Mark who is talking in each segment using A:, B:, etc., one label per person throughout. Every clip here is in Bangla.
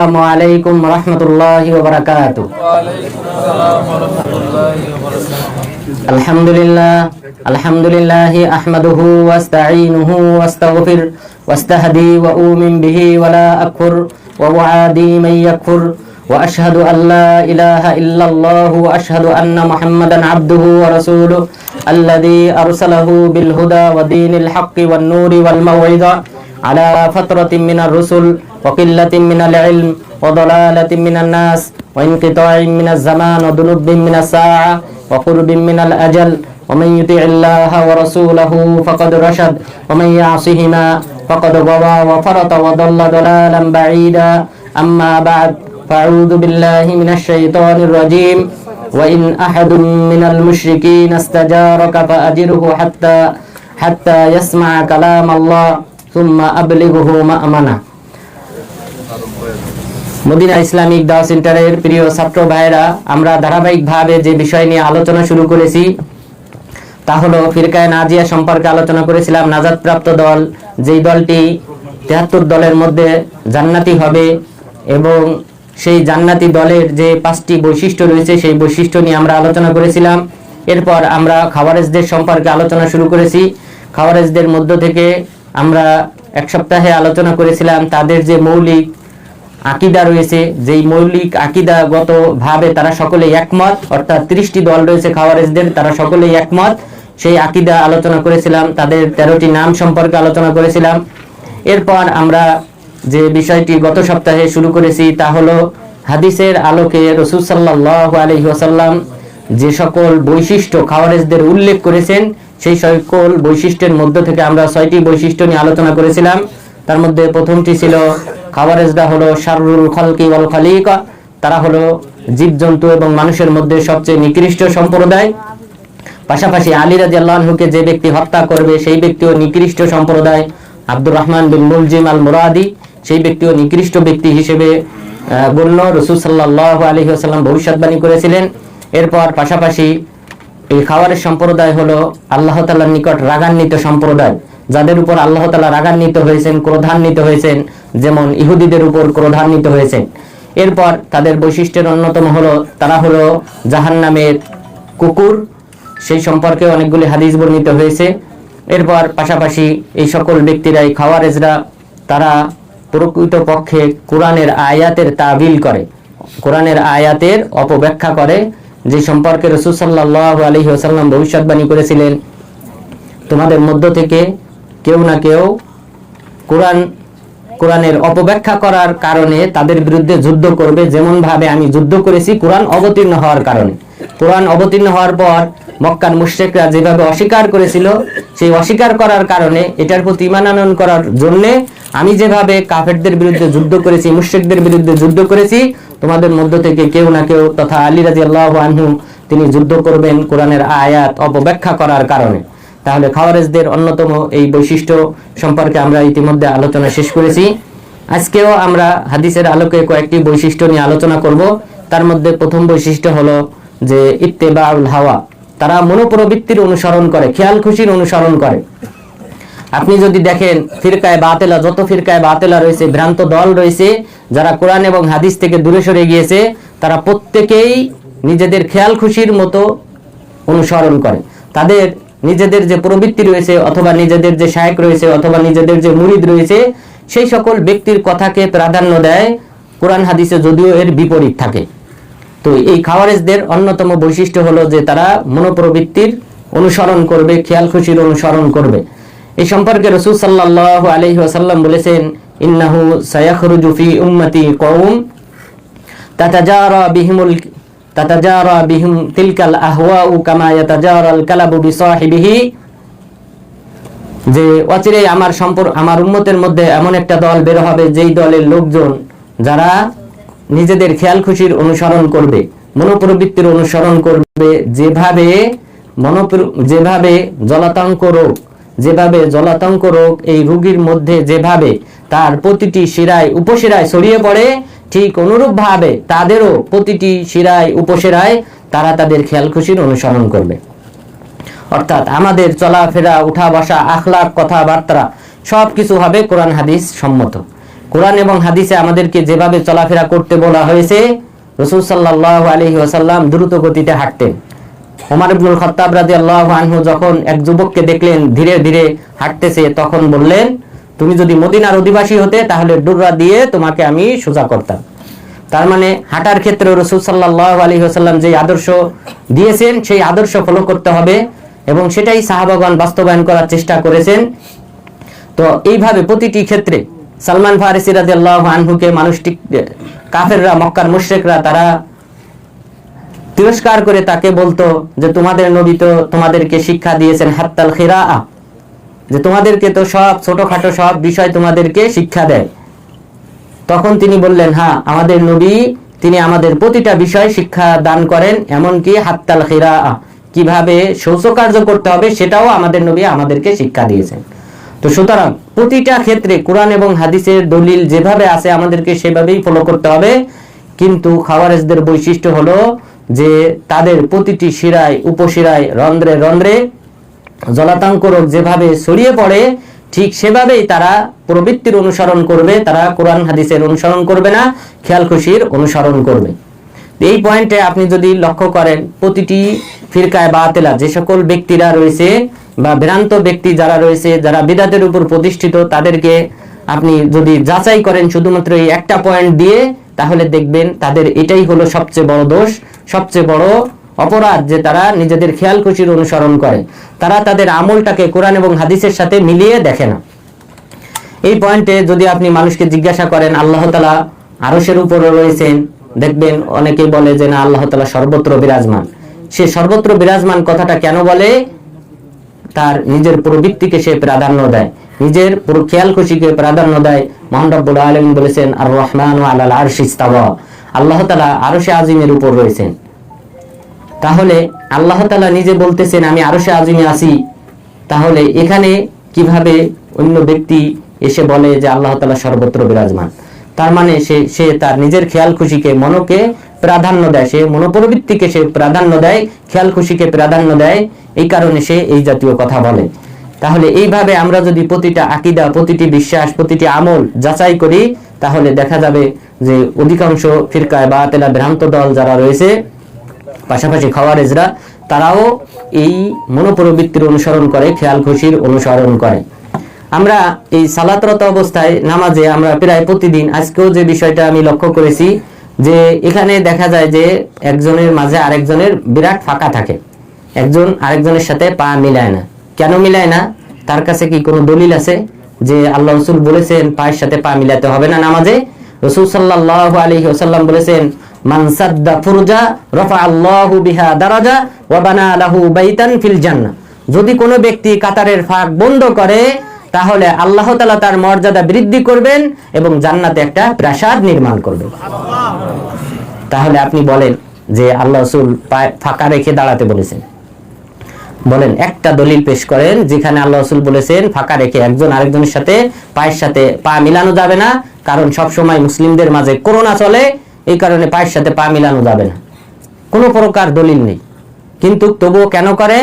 A: আসসালামুআলাইকুম রহমতুল্লাহি ওয়া বারাকাতুহু। আলহামদুলিল্লাহি আহমাদুহু ওয়া আস্তাঈনুহু ওয়া আস্তাগফির ওয়া আস্তাহদি ওয়া উমিন বিহি ওয়া লা আকফুর ওয়া উআদি মান ইয়াকফুর ওয়া আশহাদু আল লা ইলাহা ইল্লাল্লাহু ওয়া আশহাদু আন্না মুহাম্মাদান আবদুহু ওয়া রাসূলুহু আল্লাযী আরসালাহু বিল হুদা ওয়া দীনিল হাক্কি ওয়ান নূরি ওয়াল মাউইযা আলা ফাতরাতিন মিনার রুসুল ওয়া কিল্লাতিন মিনাল ইলম ওয়া দালালাতিন মিনান নাস ওয়া ইনকিতাইন মিনাজ জামান ওয়া দুনুবিন মিনাস সাআ ওয়া কুরবিন মিনাল আজাল ওয়া মান ইউতি'ইল্লাহা ওয়া রাসূলাহু ফাকাদ রাশাদ ওয়া মান ইয়াসিহিমা ফাকাদ গাওয়া ওয়া ফারাতা ওয়া দাল্লা দালালান বাঈদা আম্মা বা'দ ফাআউযু বিল্লাহি মিনাশ শাইতানির রাজীম ওয়া ইন আহাদুম মিনাল মুশরিকিনা ইস্তাজারাকা ফাআজিরহু হাত্তা ইয়াসমা'a কালামাল্লাহ সুম্মা আবলিগহু মা'মানা। মদিনা ইসলামিক দাওয়া সেন্টারের প্রিয় ছাত্র ভাইরা, আমরা ধারাবাহিকভাবে যে বিষয় নিয়ে আলোচনা শুরু করেছি তা হলো ফিরকায়ে নাজিয়া সম্পর্কে আলোচনা করেছিলাম। নাজাতপ্রাপ্ত দল, যেই দলটি ৭৩ দলের মধ্যে জান্নাতি হবে এবং সেই জান্নাতি দলের যে 5টি বৈশিষ্ট্য রয়েছে সেই বৈশিষ্ট্য নিয়ে আমরা আলোচনা করেছিলাম। এরপর আমরা খাওয়ারেজদের সম্পর্কে আলোচনা শুরু করেছি। খাওয়ারেজদের মধ্য থেকে আমরা এক সপ্তাহে আলোচনা করেছিলাম তাদের যে মৌলিক আকীদা রয়েছে, যেই মৌলিক আকীদাগত ভাবে তারা সকলেই একমত, অর্থাৎ 30টি দল রয়েছে খাওয়ারেজদের, তারা সকলেই একমত। সেই আকীদা আলোচনা করেছিলাম, তাদের 13টি নাম সম্পর্কে আলোচনা করেছিলাম। এরপর আমরা যে বিষয়টি গত সপ্তাহে শুরু করেছি তা হলো হাদিসের আলোকে রাসূল সাল্লাল্লাহু আলাইহি ওয়াসাল্লাম যে সকল বৈশিষ্ট্য খাওয়ারেজদের উল্লেখ করেছেন সেই সকল বৈশিষ্ট্যের মধ্য থেকে আমরা 6টি বৈশিষ্ট্য নিয়ে আলোচনা করেছিলাম। তার মধ্যে প্রথমটি ছিল খাওয়ারেজরা হলো শাররুল খালকি ওয়াল খালিকা, তারা হলো জীবজন্তু এবং মানুষের মধ্যে সবচেয়ে নিকৃষ্ট সম্প্রদায়। পাশাপাশি আলী রাদিয়াল্লাহু আনহুকে যে ব্যক্তি হত্যা করবে সেই ব্যক্তিও নিকৃষ্ট সম্প্রদায়। আব্দুর রহমান বিন মুলজিম আল মুরাদি সেই ব্যক্তিও নিকৃষ্ট ব্যক্তি হিসেবে গণ্য। রাসূল সাল্লাল্লাহু আলাইহি ওয়াসাল্লাম ভবিষ্যৎবাণী করেছিলেন। এরপর পাশাপাশি এই খাওয়ারেজ সম্প্রদায় হলো আল্লাহ তাআলার নিকট রাগান্বিত সম্প্রদায়, যাদের উপর আল্লাহ তাআলা রাগান্বিত হয়েছেন, ক্রোধান্বিত হয়েছেন, যেমন ইহুদিদের উপর ক্রোধান্বিত হয়েছেন। এরপর তাদের বৈশিষ্ট্যের অন্যতম হলো তারা হলো জাহান্নামের কুকুর, সেই সম্পর্কে অনেকগুলি হাদিস বর্ণিত হয়েছে। এরপর পাশাপাশি এই সকল ব্যক্তিরাই খাওয়ারেজরা তারা প্রকৃতপক্ষে কোরআনের আয়াতের তাবিল করে, কোরআনের আয়াতের অপব্যাখ্যা করে, যে সম্পর্কে রাসূল সাল্লাল্লাহু আলাইহি ওয়াসাল্লাম ভবিষ্যৎবাণী করেছিলেন তোমাদের মধ্য থেকে কেউ না কেউ কোরআনের অপব্যাখ্যা করার কারণে তাদের বিরুদ্ধে যুদ্ধ করবে, যেমন ভাবে আমি যুদ্ধ করেছি কোরআন অবতীর্ণ হওয়ার কারণে। কোরআন অবতীর্ণ হওয়ার পর মক্কার মুশরিকরা যেভাবে অস্বীকার করেছিল, সেই অস্বীকার করার কারণে এটার প্রতি ঈমান আনয়ন করার জন্য আমি যেভাবে কাফেরদের বিরুদ্ধে যুদ্ধ করেছি, মুশরিকদের বিরুদ্ধে যুদ্ধ করেছি, তোমাদের মধ্য থেকে কেউ না কেউ তথা আলী রাদিয়াল্লাহু আনহু তিনি যুদ্ধ করবেন কোরআনের আয়াত অপব্যাখ্যা করার কারণে। তাহলে খাওয়ারেজদের অন্যতম এই বৈশিষ্ট্য সম্পর্কে আমরা ইতিমধ্যে আলোচনা শেষ করেছি। আজকেও আমরা হাদিসের আলোকে কয়েকটি বৈশিষ্ট্য নিয়ে আলোচনা করব। তার মধ্যে প্রথম বৈশিষ্ট্য হলো যে ইত্তেবাউল হাওয়া, তারা মনোপ্রবৃত্তির অনুসরণ করে, খেয়াল খুশির অনুসরণ করে। আপনি যদি দেখেন ফিরকায়ে বাতিলা, যত ফিরকায়ে বাতিলা রয়েছে, ভ্রান্ত দল রয়েছে, যারা কোরআন এবং হাদিস থেকে দূরে সরে গিয়েছে, তারা প্রত্যেকেই নিজেদের খেয়াল খুশির মতো অনুসরণ করে। তাদের নিজেদের যে প্রবৃত্তি রয়েছে অথবা নিজেদের যে শায়েখ রয়েছে অথবা নিজেদের যে মুরিদ রয়েছে সেই সকল ব্যক্তির কথাকে প্রাধান্য দেয়, কোরআন হাদিসে যদিও এর বিপরীত থাকে। তো এই খাওয়ারেজদের অন্যতম বৈশিষ্ট্য হলো যে তারা মনোপ্রবৃত্তির অনুসরণ করবে, খেয়াল খুশির অনুসরণ করবে। এই সম্পর্কে রাসূল সাল্লাল্লাহু আলাইহি ওয়াসাল্লাম বলেছেন ইন্নাহু সায়াখরুজু ফি উম্মতি কওম তাতাজারা বিহিম তিলকাল আহওয়াউ কামা ইয়াতাজারাল কালাবু বিসাহিবিহি, যে অচিরেই আমার উম্মতের মধ্যে এমন একটা দল বের হবে যেই দলের লোকজন যারা নিজেদের খেয়াল খুশির অনুসরণ করবে, মনোপ্রবৃত্তির অনুসরণ করবে, যেভাবে জলাতঙ্ক রোগ এই রোগীর মধ্যে যেভাবে তার প্রতিটি শিরায় উপশিরায় ছড়িয়ে পড়ে, ঠিক অনুরূপ ভাবে তাদেরও প্রতিটি শিরায় উপশিরায় তারা তাদের খেয়াল খুশির অনুসরণ করবে। অর্থাৎ আমাদের চলাফেরা, উঠা বসা, আখলাক, কথাবার্তা সবকিছু হবে কোরআন হাদিস সম্মত। কোরআন এবং হাদিসে আমাদেরকে যেভাবে চলাফেরা করতে বলা হয়েছে, রাসূল সাল্লাল্লাহু আলাইহি ওয়াসাল্লাম দ্রুত গতিতে হাঁটতেন। ওমর ইবনুল খাত্তাব রাদিয়াল্লাহু আনহু যখন এক যুবককে দেখলেন ধীরে ধীরে হাঁটতেছে, তখন বললেন, তুমি যদি মদিনার অধিবাসী হতে তাহলে ডুররা দিয়ে তোমাকে আমি সোজা করতাম। তার মানে হাঁটার ক্ষেত্রে রাসূল সাল্লাল্লাহু আলাইহি ওয়াসাল্লাম যে আদর্শ দিয়েছেন সেই আদর্শ ফলো করতে হবে, এবং সেটাই সাহাবাগণ বাস্তবায়ন করার চেষ্টা করেছেন। তো এইভাবে প্রতিটি ক্ষেত্রে সালমান ফারিসি রাদিয়াল্লাহু আনহুকে মানুষটি কাফেররা, মক্কার মুশরিকরা তারা তিরস্কার করে তাকে বলতো যে তোমাদের নবী তো তোমাদেরকে শিক্ষা দিয়েছেন হাত্তাল খিরাআ, যে তোমাদেরকে তো সব ছোটখাটো সব বিষয় তোমাদেরকে শিক্ষা দেয়। তখন তিনি বললেন, হ্যাঁ, আমাদের নবী তিনি আমাদের প্রতিটা বিষয় শিক্ষা দান করেন, এমনকি হাত্তাল খিরাআ, কিভাবে শৌচকার্য করতে হবে সেটাও আমাদের নবী আমাদেরকে শিক্ষা দিয়েছেন। তো সুতরাং প্রতিটা ক্ষেত্রে কোরআন এবং হাদিসের দলিল যেভাবে আছে আমাদেরকে সেভাবেই ফলো করতে হবে। কিন্তু খাওয়ারেজদের বৈশিষ্ট্য হলো যে তাদের প্রতিটি শিরায়, উপশিরায়, রন্ধ্রে রন্ধ্রে জলাতঙ্ক রোগ যেভাবে ছড়িয়ে পড়ে ঠিক সেভাবেই তারা প্রবৃত্তির অনুসরণ করবে, তারা কোরআন হাদিসের অনুসরণ করবে না, খেয়াল খুশির অনুসরণ করবে। এই পয়েন্টে আপনি যদি লক্ষ্য করেন, প্রতিটি ফিরকায় বাতিলা যে সকল ব্যক্তিরা রয়েছে বা ভ্রান্ত ব্যক্তি যারা রয়েছে, যারা বিদআতের উপর প্রতিষ্ঠিত, তাদেরকে আপনি যদি যাচাই করেন শুধুমাত্র এই একটা পয়েন্ট দিয়ে, তাহলে দেখবেন তাদের এটাই হলো সবচেয়ে বড় দোষ, সবচেয়ে বড় অপরাধ, যে তারা নিজেদের খেয়াল খুশির অনুসরণ করে। তারা তাদের আমলটাকে কোরআন এবং হাদিসের সাথে মিলিয়ে দেখে না। এই পয়েন্টে যদি আপনি মানুষকে জিজ্ঞাসা করেন আল্লাহ তাআলা আরশের উপরে রয়েছেন, দেখবেন অনেকেই বলে যে না, আল্লাহ তাআলা সর্বত্র বিরাজমান। সে সর্বত্র বিরাজমান কথাটা কেন বলে? তার নিজের প্রবৃত্তিকে সে প্রাধান্য দেয়, নিজের পুরো খেয়াল খুশিকে প্রাধান্য দেয়। মহান রব্বুল আলামিন বলেছেন, আর রহমানু আলাল আরশি ইস্তাওয়া, আল্লাহ তাআলা আরশে আজিমের উপর রয়েছেন। তাহলে আল্লাহ তাআলা নিজে বলতেছেন আমি আরশে আজিমে আছি, তাহলে এখানে কিভাবে অন্য ব্যক্তি এসে বলে যে আল্লাহ তাআলা সর্বত্র বিরাজমান? তার মানে সে তার নিজের খেয়াল খুশিকে, মনকে প্রাধান্য দেয়, সে মনোপ্রবৃত্তিকে সে প্রাধান্য দেয়, খেয়াল খুশিকে প্রাধান্য দেয়, এই কারণে সে এই জাতীয় কথা বলে। তাহলে এইভাবে আমরা যদি প্রতিটা আকীদা, প্রতিটি বিশ্বাস, প্রতিটি আমল যাচাই করি, তাহলে দেখা যাবে যে অধিকাংশ ফিরকায় বাতিলা ভ্রান্ত দল যারা রয়েছে, পাশাপাশি খাওয়ারেজরা, তারাও এই মনোপ্রবৃত্তির অনুসরণ করে, খেয়াল খুশির অনুসরণ করে। আমরা এই সালাতরত অবস্থায় নামাজে আমরা প্রায় প্রতিদিন, আজকেও যে বিষয়টা আমি লক্ষ্য করেছি, যে এখানে দেখা যায় যে একজনের মাঝে আরেকজনের বিরাট ফাঁকা থাকে, একজন আরেকজনের সাথে পা মিলায় না। কেন মিলায় না? তার কাছে কি কোনো দলিল আছে যে আল্লাহ রাসূল বলেছেন পায়ের সাথে পা মিলাতে হবে না নামাজে? রাসূল সাল্লাল্লাহু আলাইহি ওয়াসাল্লাম বলেছেন, মান সাদ্দা ফুরজা রাফা আল্লাহু বিহা দারাজা ওয়া বানা লাহু বাইতান ফিল জান্নাহ। যদি কোনো ব্যক্তি কাতারের ফাঁক বন্ধ করে, তাহলে আল্লাহ তাআলা তার মর্যাদা বৃদ্ধি করবেন এবং জান্নাতে একটা প্রাসাদ নির্মাণ করবেন। তাহলে আপনি বলেন যে আল্লাহ রাসূল ফাঁকা রেখে দাঁড়াতে বলেছেন, বলেন একটা দলিল পেশ করেন যেখানে আল্লাহ রাসূল বলেছেন ফাঁকা রেখে একজন আরেকজনের সাথে পায়ের সাথে পা মিলানো যাবে না, কারণ সব সময় মুসলিমদের মাঝে করোনা চলে, এই কারণে পায়ের সাথে পা মিলানো যাবে না। কোনো প্রকার দলিল নেই, কিন্তু তবুও কেন করে?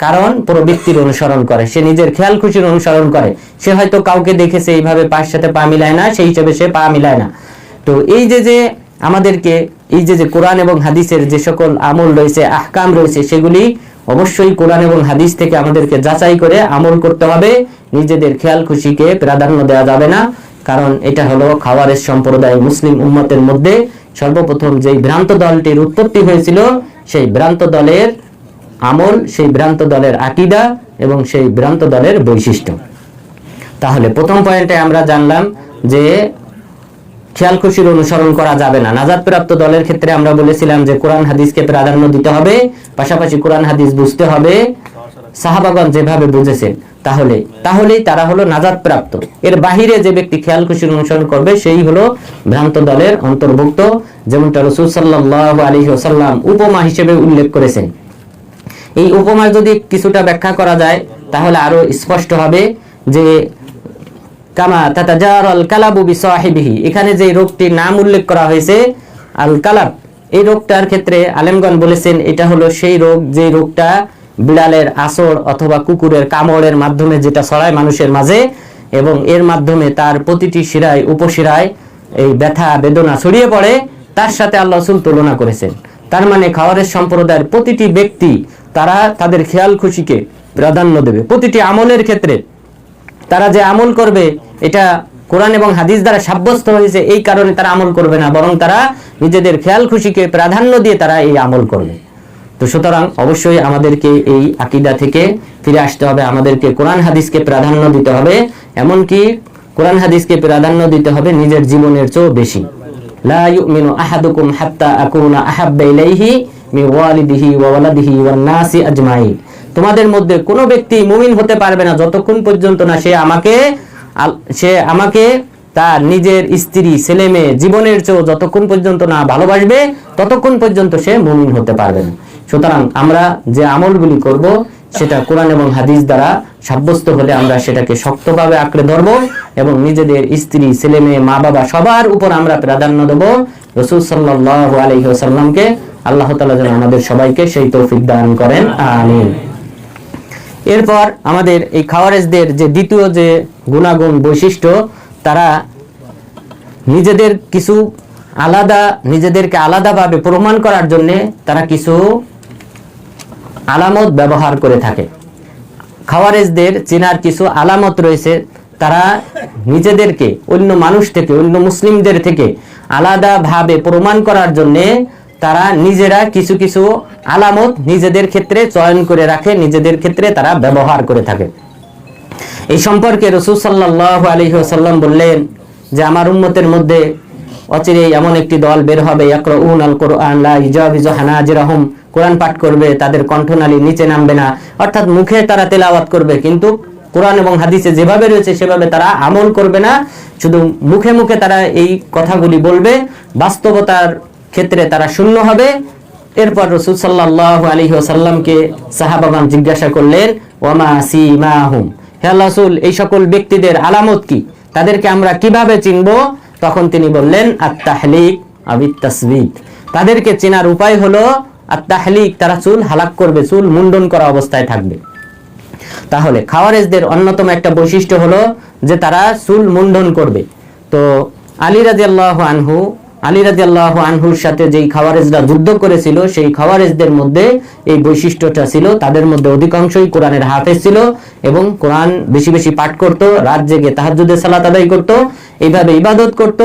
A: কারণ প্রবৃত্তির অনুসরণ করে, সে নিজের খেয়াল খুশির অনুসরণ করে। সে হয়তো কাউকে দেখেছে এইভাবে পায়ের সাথে পা মিলায় না, সেই হিসেবে সে পা মিলায় না। তো এই যে আমাদেরকে এই যে কোরআন এবং হাদিসের যে সকল আমল রয়েছে, আহকাম রয়েছে, সেগুলি অবশ্যই কোরআন এবং হাদিস থেকে আমাদেরকে যাচাই করে আমল করতে হবে। নিজেদের খেয়াল খুশিকে প্রাধান্য দেওয়া যাবে না, কারণ এটা হলো খাওয়ারেজ সম্প্রদায় মুসলিম উম্মতের মধ্যে সর্বপ্রথম যেই ভ্রান্ত দলটির উৎপত্তি হয়েছিল, সেই ভ্রান্ত দলের আমল, সেই ভ্রান্ত দলের আকীদা এবং সেই ভ্রান্ত দলের বৈশিষ্ট্য। তাহলে প্রথম পয়েন্টে আমরা জানলাম যে খেয়াল খুশির অনুসরণ করা যাবে না। নাজাতপ্রাপ্ত দলের ক্ষেত্রে আমরা বলেছিলাম যে কোরআন হাদিসকে প্রাধান্য দিতে হবে, পাশাপাশি কোরআন হাদিস বুঝতে হবে সাহাবাগণ যেভাবে বুঝেছেন, তাহলেই তারা হলো নাজাতপ্রাপ্ত। এর বাহিরে যে ব্যক্তি খেয়াল খুশির অনুসরণ করবে সেই হলো ভ্রান্ত দলের অন্তর্ভুক্ত, যেমনটা রাসূল সাল্লাল্লাহু আলাইহি ওয়াসাল্লাম উপমা হিসেবে উল্লেখ করেছেন। এই উপমা যদি কিছুটা ব্যাখ্যা করা যায় তাহলে আরো স্পষ্ট হবে যে কামা তাতাজারাল কালাবু বিসাহিবিহি, এখানে যে রোগটির নাম উল্লেখ করা হয়েছে আল কালাব, এই রোগটার ক্ষেত্রে আলেমগণ বলেছেন এটা হলো সেই রোগ যে রোগটা বিড়ালের আঁচড় অথবা কুকুরের কামড়ের মাধ্যমে যেটা ছড়ায় মানুষের মাঝে, এবং এর মাধ্যমে তার প্রতিটি শিরায় উপশিরায় এই ব্যথা বেদনা ছড়িয়ে পড়ে, তার সাথে আল্লাহ রাসূল তুলনা করেছেন। তার মানে খাওয়ারেজ সম্প্রদায়ের প্রতিটি ব্যক্তি তারা তাদের খেয়াল খুশিকে প্রাধান্য দেবে। প্রতিটি আমলের ক্ষেত্রে তারা যে আমল করবে এটা কোরআন এবং হাদিস দ্বারা সাব্যস্ত হয়েছে, এই কারণে তারা আমল করবে না, বরং তারা নিজেদের খেয়াল খুশিকে প্রাধান্য দিয়ে তারা এই আমল করবে। তো সুতরাং অবশ্যই আমাদেরকে এই আকীদা থেকে ফিরে আসতে হবে, আমাদেরকে কোরআন হাদিসকে প্রাধান্য দিতে হবে, এমনকি কোরআন হাদিসকে প্রাধান্য দিতে হবে নিজের জীবনের চেয়েও বেশি। লা ইউমিনু আহাদুকুম হাত্তা আকুনা আহাব্বা ইলাইহি মিন ওয়ালিদিহি ওয়া ওয়ালাদিহি ওয়ান নাসি আজমাইন। তোমাদের মধ্যে কোনো ব্যক্তি মুমিন হতে পারবে না যতক্ষণ পর্যন্ত না সে আমাকে তার নিজের স্ত্রী ছেলে মেয়ে জীবনের চেয়েও যতক্ষণ পর্যন্ত না ভালোবাসবে ততক্ষণ পর্যন্ত সে মুমিন হতে পারবে না। সুতরাং আমরা যে আমলগুলি করব সেটা কোরআন এবং হাদিস দ্বারা সাব্যস্ত হলে আমরা সেটাকে শক্তভাবে আঁকড়ে ধরব এবং নিজেদের স্ত্রী ছেলে মেয়ে মা বাবা সবার উপর আমরা প্রাধান্য দেব রাসূল সাল্লাল্লাহু আলাইহি ওয়াসাল্লামকে। আল্লাহ তাআলা যেন আমাদের সবাইকে সেই তৌফিক দান করেন, আমিন। এরপর আমাদের এই খাওয়ারেজদের যে দ্বিতীয় যে গুণাগুণ বৈশিষ্ট্য, তারা নিজেদেরকে আলাদাভাবে প্রমাণ করার জন্য তারা কিছু আলামত ব্যবহার করে থাকে। খাওয়ারেজদের চেনার কিছু আলামত রয়েছে, তারা নিজেদেরকে অন্য মানুষ থেকে, অন্য মুসলিমদের থেকে আলাদাভাবে প্রমাণ করার জন্য তারা নিজেরা কিছু কিছু আলামত নিজেদের ক্ষেত্রে চয়ন করে রাখে, নিজেদের ক্ষেত্রে তারা ব্যবহার করে থাকে। এই সম্পর্কে রাসূল সাল্লাল্লাহু আলাইহি ওয়াসাল্লাম বললেন যে আমার উম্মতের মধ্যে অচিরেই এমন একটি দল বের হবে, ইয়াকরাউনাল কুরআন লা ইজাবিজু হানাজিরাহুম, কোরআন পাঠ করবে, তাদের কণ্ঠনালী নিচে নামবে না, অর্থাৎ মুখে তারা তেলাওয়াত করবে কিন্তু কোরআন এবং হাদিসে যেভাবে রয়েছে সেভাবে তারা আমল করবে না, শুধু মুখে মুখে তারা এই কথাগুলি বলবে, বাস্তবতার ক্ষেত্রে তারা শূন্য হবে। এরপর রাসূল সাল্লাল্লাহু আলাইহি ওয়াসাল্লামকে সাহাবাগণ জিজ্ঞাসা করলেন, ওয়ামা সিমাহুম, হে আল্লাহর রাসূল এই সকল ব্যক্তিদের আলামত কি, তাদেরকে আমরা কিভাবে চিনব? তখন তিনি বললেন, আত-তাহলিক আবিত তাসবিক, তাদেরকে চেনার উপায় হলো আত-তাহলিক, তারা চুল হালাক করবে, চুল মুন্ডন করা অবস্থায় থাকবে। তাহলে খাওয়ারেজদের অন্যতম একটা বৈশিষ্ট্য হলো যে তারা চুল মুন্ডন করবে। তো আলী রাদিয়াল্লাহু আনহুর সাথে যেই খাওয়ারেজরা যুদ্ধ করেছিল সেই খাওয়ারেজদের মধ্যে এই বৈশিষ্ট্যটা ছিল, তাদের মধ্যে অধিকাংশই কোরআনের হাফেজ ছিল এবং কোরআন বেশি বেশি পাঠ করত, রাত জেগে তাহাজ্জুদের সালাত আদায় করত, এইভাবে ইবাদত করত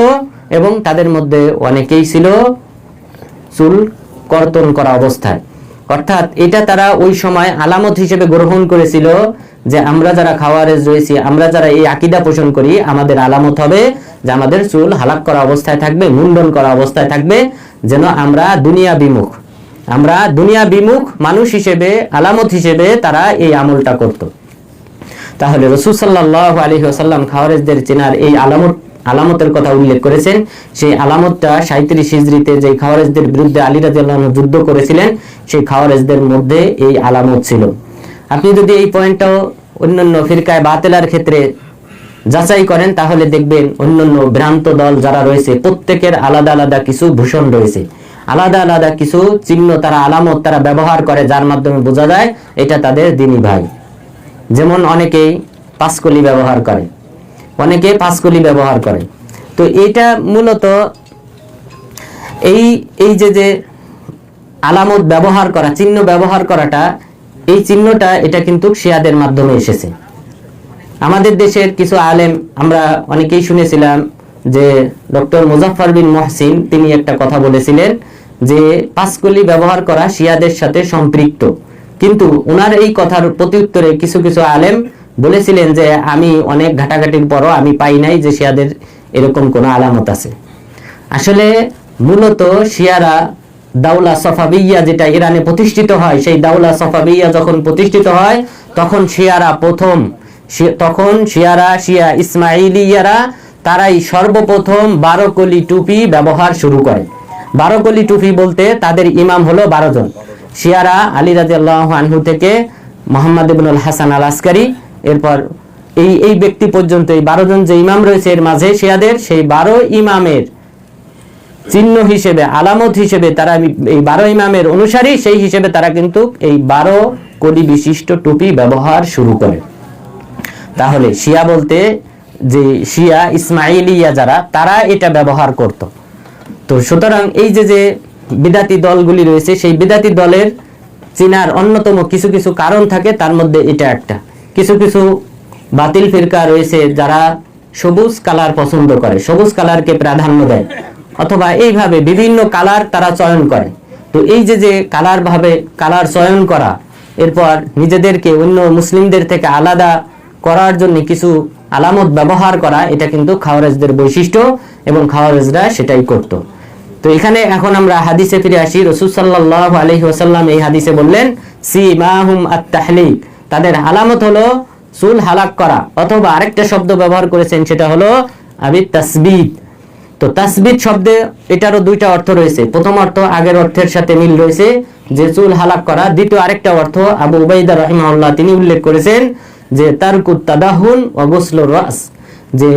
A: এবং তাদের মধ্যে অনেকেই ছিল চুল কর্তন করা অবস্থায়। অর্থাৎ এটা তারা ওই সময় আলামত হিসেবে গ্রহণ করেছিল যে আমরা যারা খাওয়ারেজ রয়েছি, আমরা যারা এই আকীদা পোষণ করি, আমাদের আলামত হবে যে আমাদের চুল হালাক করা অবস্থায় থাকবে, মুন্ডন করা অবস্থায় থাকবে, যেন আমরা দুনিয়া বিমুখ মানুষ হিসেবে, আলামত হিসেবে তারা এই আমলটা করত। তাহলে রাসূল সাল্লাল্লাহু আলাইহি ওয়াসাল্লাম খাওয়ারেজদের চেনার এই আলামতের কথা উল্লেখ করেছেন। সেই আলামতটা 37 হিজরিতে যে খাওয়ারেজদের বিরুদ্ধে আলী রাদিয়াল্লাহু আনহু যুদ্ধ করেছিলেন সেই খাওয়ারেজদের মধ্যে এই আলামত ছিল। আপনি যদি এই পয়েন্টটাও অন্যান্য ফিরকায়ে বাতিলার ক্ষেত্রে যাচাই করেন তাহলে দেখবেন অন্যান্য ভ্রান্ত দল যারা রয়েছে প্রত্যেকের আলাদা আলাদা কিছু ভূষণ রয়েছে, আলাদা আলাদা কিছু চিহ্ন, তারা আলামত তারা ব্যবহার করে যার মাধ্যমে বোঝা যায় এটা তাদের দ্বীনি ভাই। যেমন অনেকেই পাঁচকলি ব্যবহার করে, তো এটা মূলত এই যে আলামত ব্যবহার করা, চিহ্ন ব্যবহার করাটা, এই চিহ্নটা এটা কিন্তু শিয়াদের মাধ্যমে এসেছে। আমাদের দেশের কিছু আলেম আমরা অনেকেই শুনেছিলাম যে ডক্টর মুজাফফর বিন মুহসিন তিনি একটা কথা বলেছিলেন যে পাঁচকলি ব্যবহার করা শিয়াদের সাথে সম্পৃক্ত, কিন্তু ওনার এই কথার প্রত্যুত্তরে কিছু কিছু আলেম বলেছিলেন যে আমি অনেক ঘাটাঘাটির পরও আমি পাই নাই যে শিয়াদের এরকম কোনো আলামত আছে। আসলে মূলত শিয়ারা দাওলা সফাবিয়া যেটা ইরানে প্রতিষ্ঠিত হয়, সেই দাওলা সফাবিয়া যখন প্রতিষ্ঠিত হয় তখন শিয়া ইসমাইলিয়ারা তারাই সর্বপ্রথম 12 কলি টুপি ব্যবহার শুরু করে। 12 কলি টুপি বলতে তাদের ইমাম হলো 12 জন। শিয়ারা আলী রাদিয়াল্লাহু আনহু থেকে মুহাম্মদ ইবনুল হাসান আল আসকারী, এরপর এই ব্যক্তি পর্যন্ত এই 12 জন যে ইমাম রয়েছে এর মাঝে শিয়াদের সেই 12 ইমামের চিহ্ন হিসেবে, আলামত হিসেবে তারা এই 12 ইমামের অনুসারী, সেই হিসেবে তারা কিন্তু এই 12 কলি বিশিষ্ট টুপি ব্যবহার শুরু করে। তাহলে শিয়া বলতে যে শিয়া ইসমাইলিয়া যারা, তারা এটা ব্যবহার করত। তো সুতরাং এই যে বিদাতি দলগুলি রয়েছে, সেই বিদাতি দলের চিনার অন্যতম কিছু কিছু কারণ থাকে, তার মধ্যে এটা একটা। কিছু কিছু বাতিল ফিরকা রয়েছে যারা সবুজ কালার পছন্দ করে, সবুজ কালারকে প্রাধান্য দেয়, অথবা এইভাবে বিভিন্ন কালার তারা চয়ন করে। তো এই যে কালার চয়ন করা, এরপর নিজেদেরকে অন্য মুসলিমদের থেকে আলাদা করার জন্য কিছু আলামত ব্যবহার করা, এটা কিন্তু খাওয়ারেজদের বৈশিষ্ট্য এবং খাওয়ারেজরা সেটাই করত। তো এখানে এখন আমরা হাদিসে ফিরে আসি। রাসূল সাল্লাল্লাহু আলাইহি ওয়াসাল্লাম এই হাদিসে বললেন সিমাহুম আত-তাহলিক, তাদের আলামত হলো চুল হালাক করা, অথবা আরেকটা শব্দ ব্যবহার করেছেন, সেটা হলো আবি তাসবিত। তো তাসবিত শব্দে এটারও দুইটা অর্থ রয়েছে। প্রথম অর্থ আগের অর্থের সাথে মিল রয়েছে, যে চুল হালাক করা। দ্বিতীয় আরেকটা অর্থ আবু উবাইদা রাহিমাহুল্লাহ তিনি উল্লেখ করেছেন যে তারকুত তাদাহুন ওয়া গুসলুর রাস, যে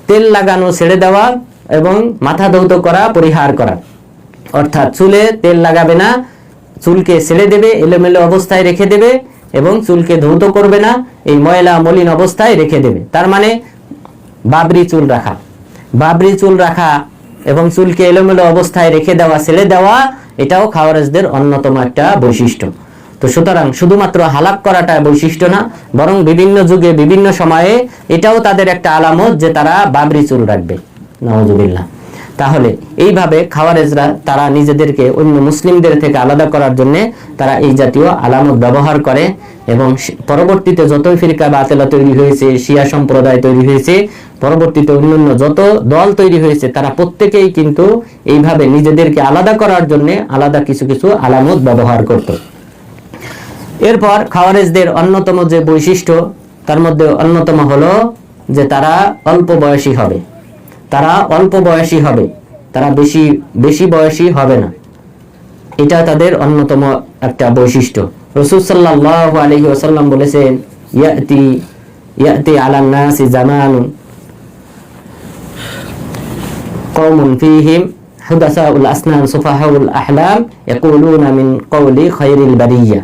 A: তেল লাগানো ছেড়ে দেওয়া এবং মাথা ধৌত করা পরিহার করা। অর্থাৎ চুলে তেল লাগাবে না, চুলকে ছেড়ে দেবে, এলোমেলো অবস্থায় রেখে দেবে এবং চুলকে ধৌত করবে না, এই ময়লা মলিন অবস্থায় রেখে দেবে। তার মানে বাবরি চুল রাখা এবং চুলকে এলোমেলো অবস্থায় রেখে দেওয়া, ছেড়ে দেওয়া, এটাও খাওয়ারেজদের অন্যতম একটা বৈশিষ্ট্য। তো সুতরাং শুধুমাত্র হালাক করাটা বৈশিষ্ট্য না, বরং বিভিন্ন যুগে বিভিন্ন সময়ে এটাও তাদের একটা আলামত যে তারা বাবরি চুল রাখবে। নাউজুবিল্লাহ। তাহলে এইভাবে খাওয়ারেজরা তারা নিজেদেরকে অন্য মুসলিমদের থেকে আলাদা করার জন্য তারা এই জাতীয় আলামত ব্যবহার করে, এবং পরবর্তীতে যতই ফিরকা বাতিলা তৈরি হয়েছে, শিয়া সম্প্রদায় তৈরি হয়েছে, পরবর্তীতে অন্যান্য যত দল তৈরি হয়েছে, তারা প্রত্যেকেই কিন্তু এইভাবে নিজেদেরকে আলাদা করার জন্য আলাদা কিছু কিছু আলামত ব্যবহার করত। এরপর খাওয়ারেজদের অন্যতম যে বৈশিষ্ট্য, তার মধ্যে অন্যতম হলো যে তারা অল্প বয়সী হবে, তারা বেশি বয়সী হবে না। এটা তাদের অন্যতম একটা বৈশিষ্ট্য। রাসূল সাল্লাল্লাহু আলাইহি ওয়াসাল্লাম বলেছেন ইয়াতি আলান নাসি জামানুন কওমুন ফীহিম হুদাসাউল আসনান সুফাহাউল আহলাম ইয়াকুলুনা মিন কওলি খায়রিল বারিয়া,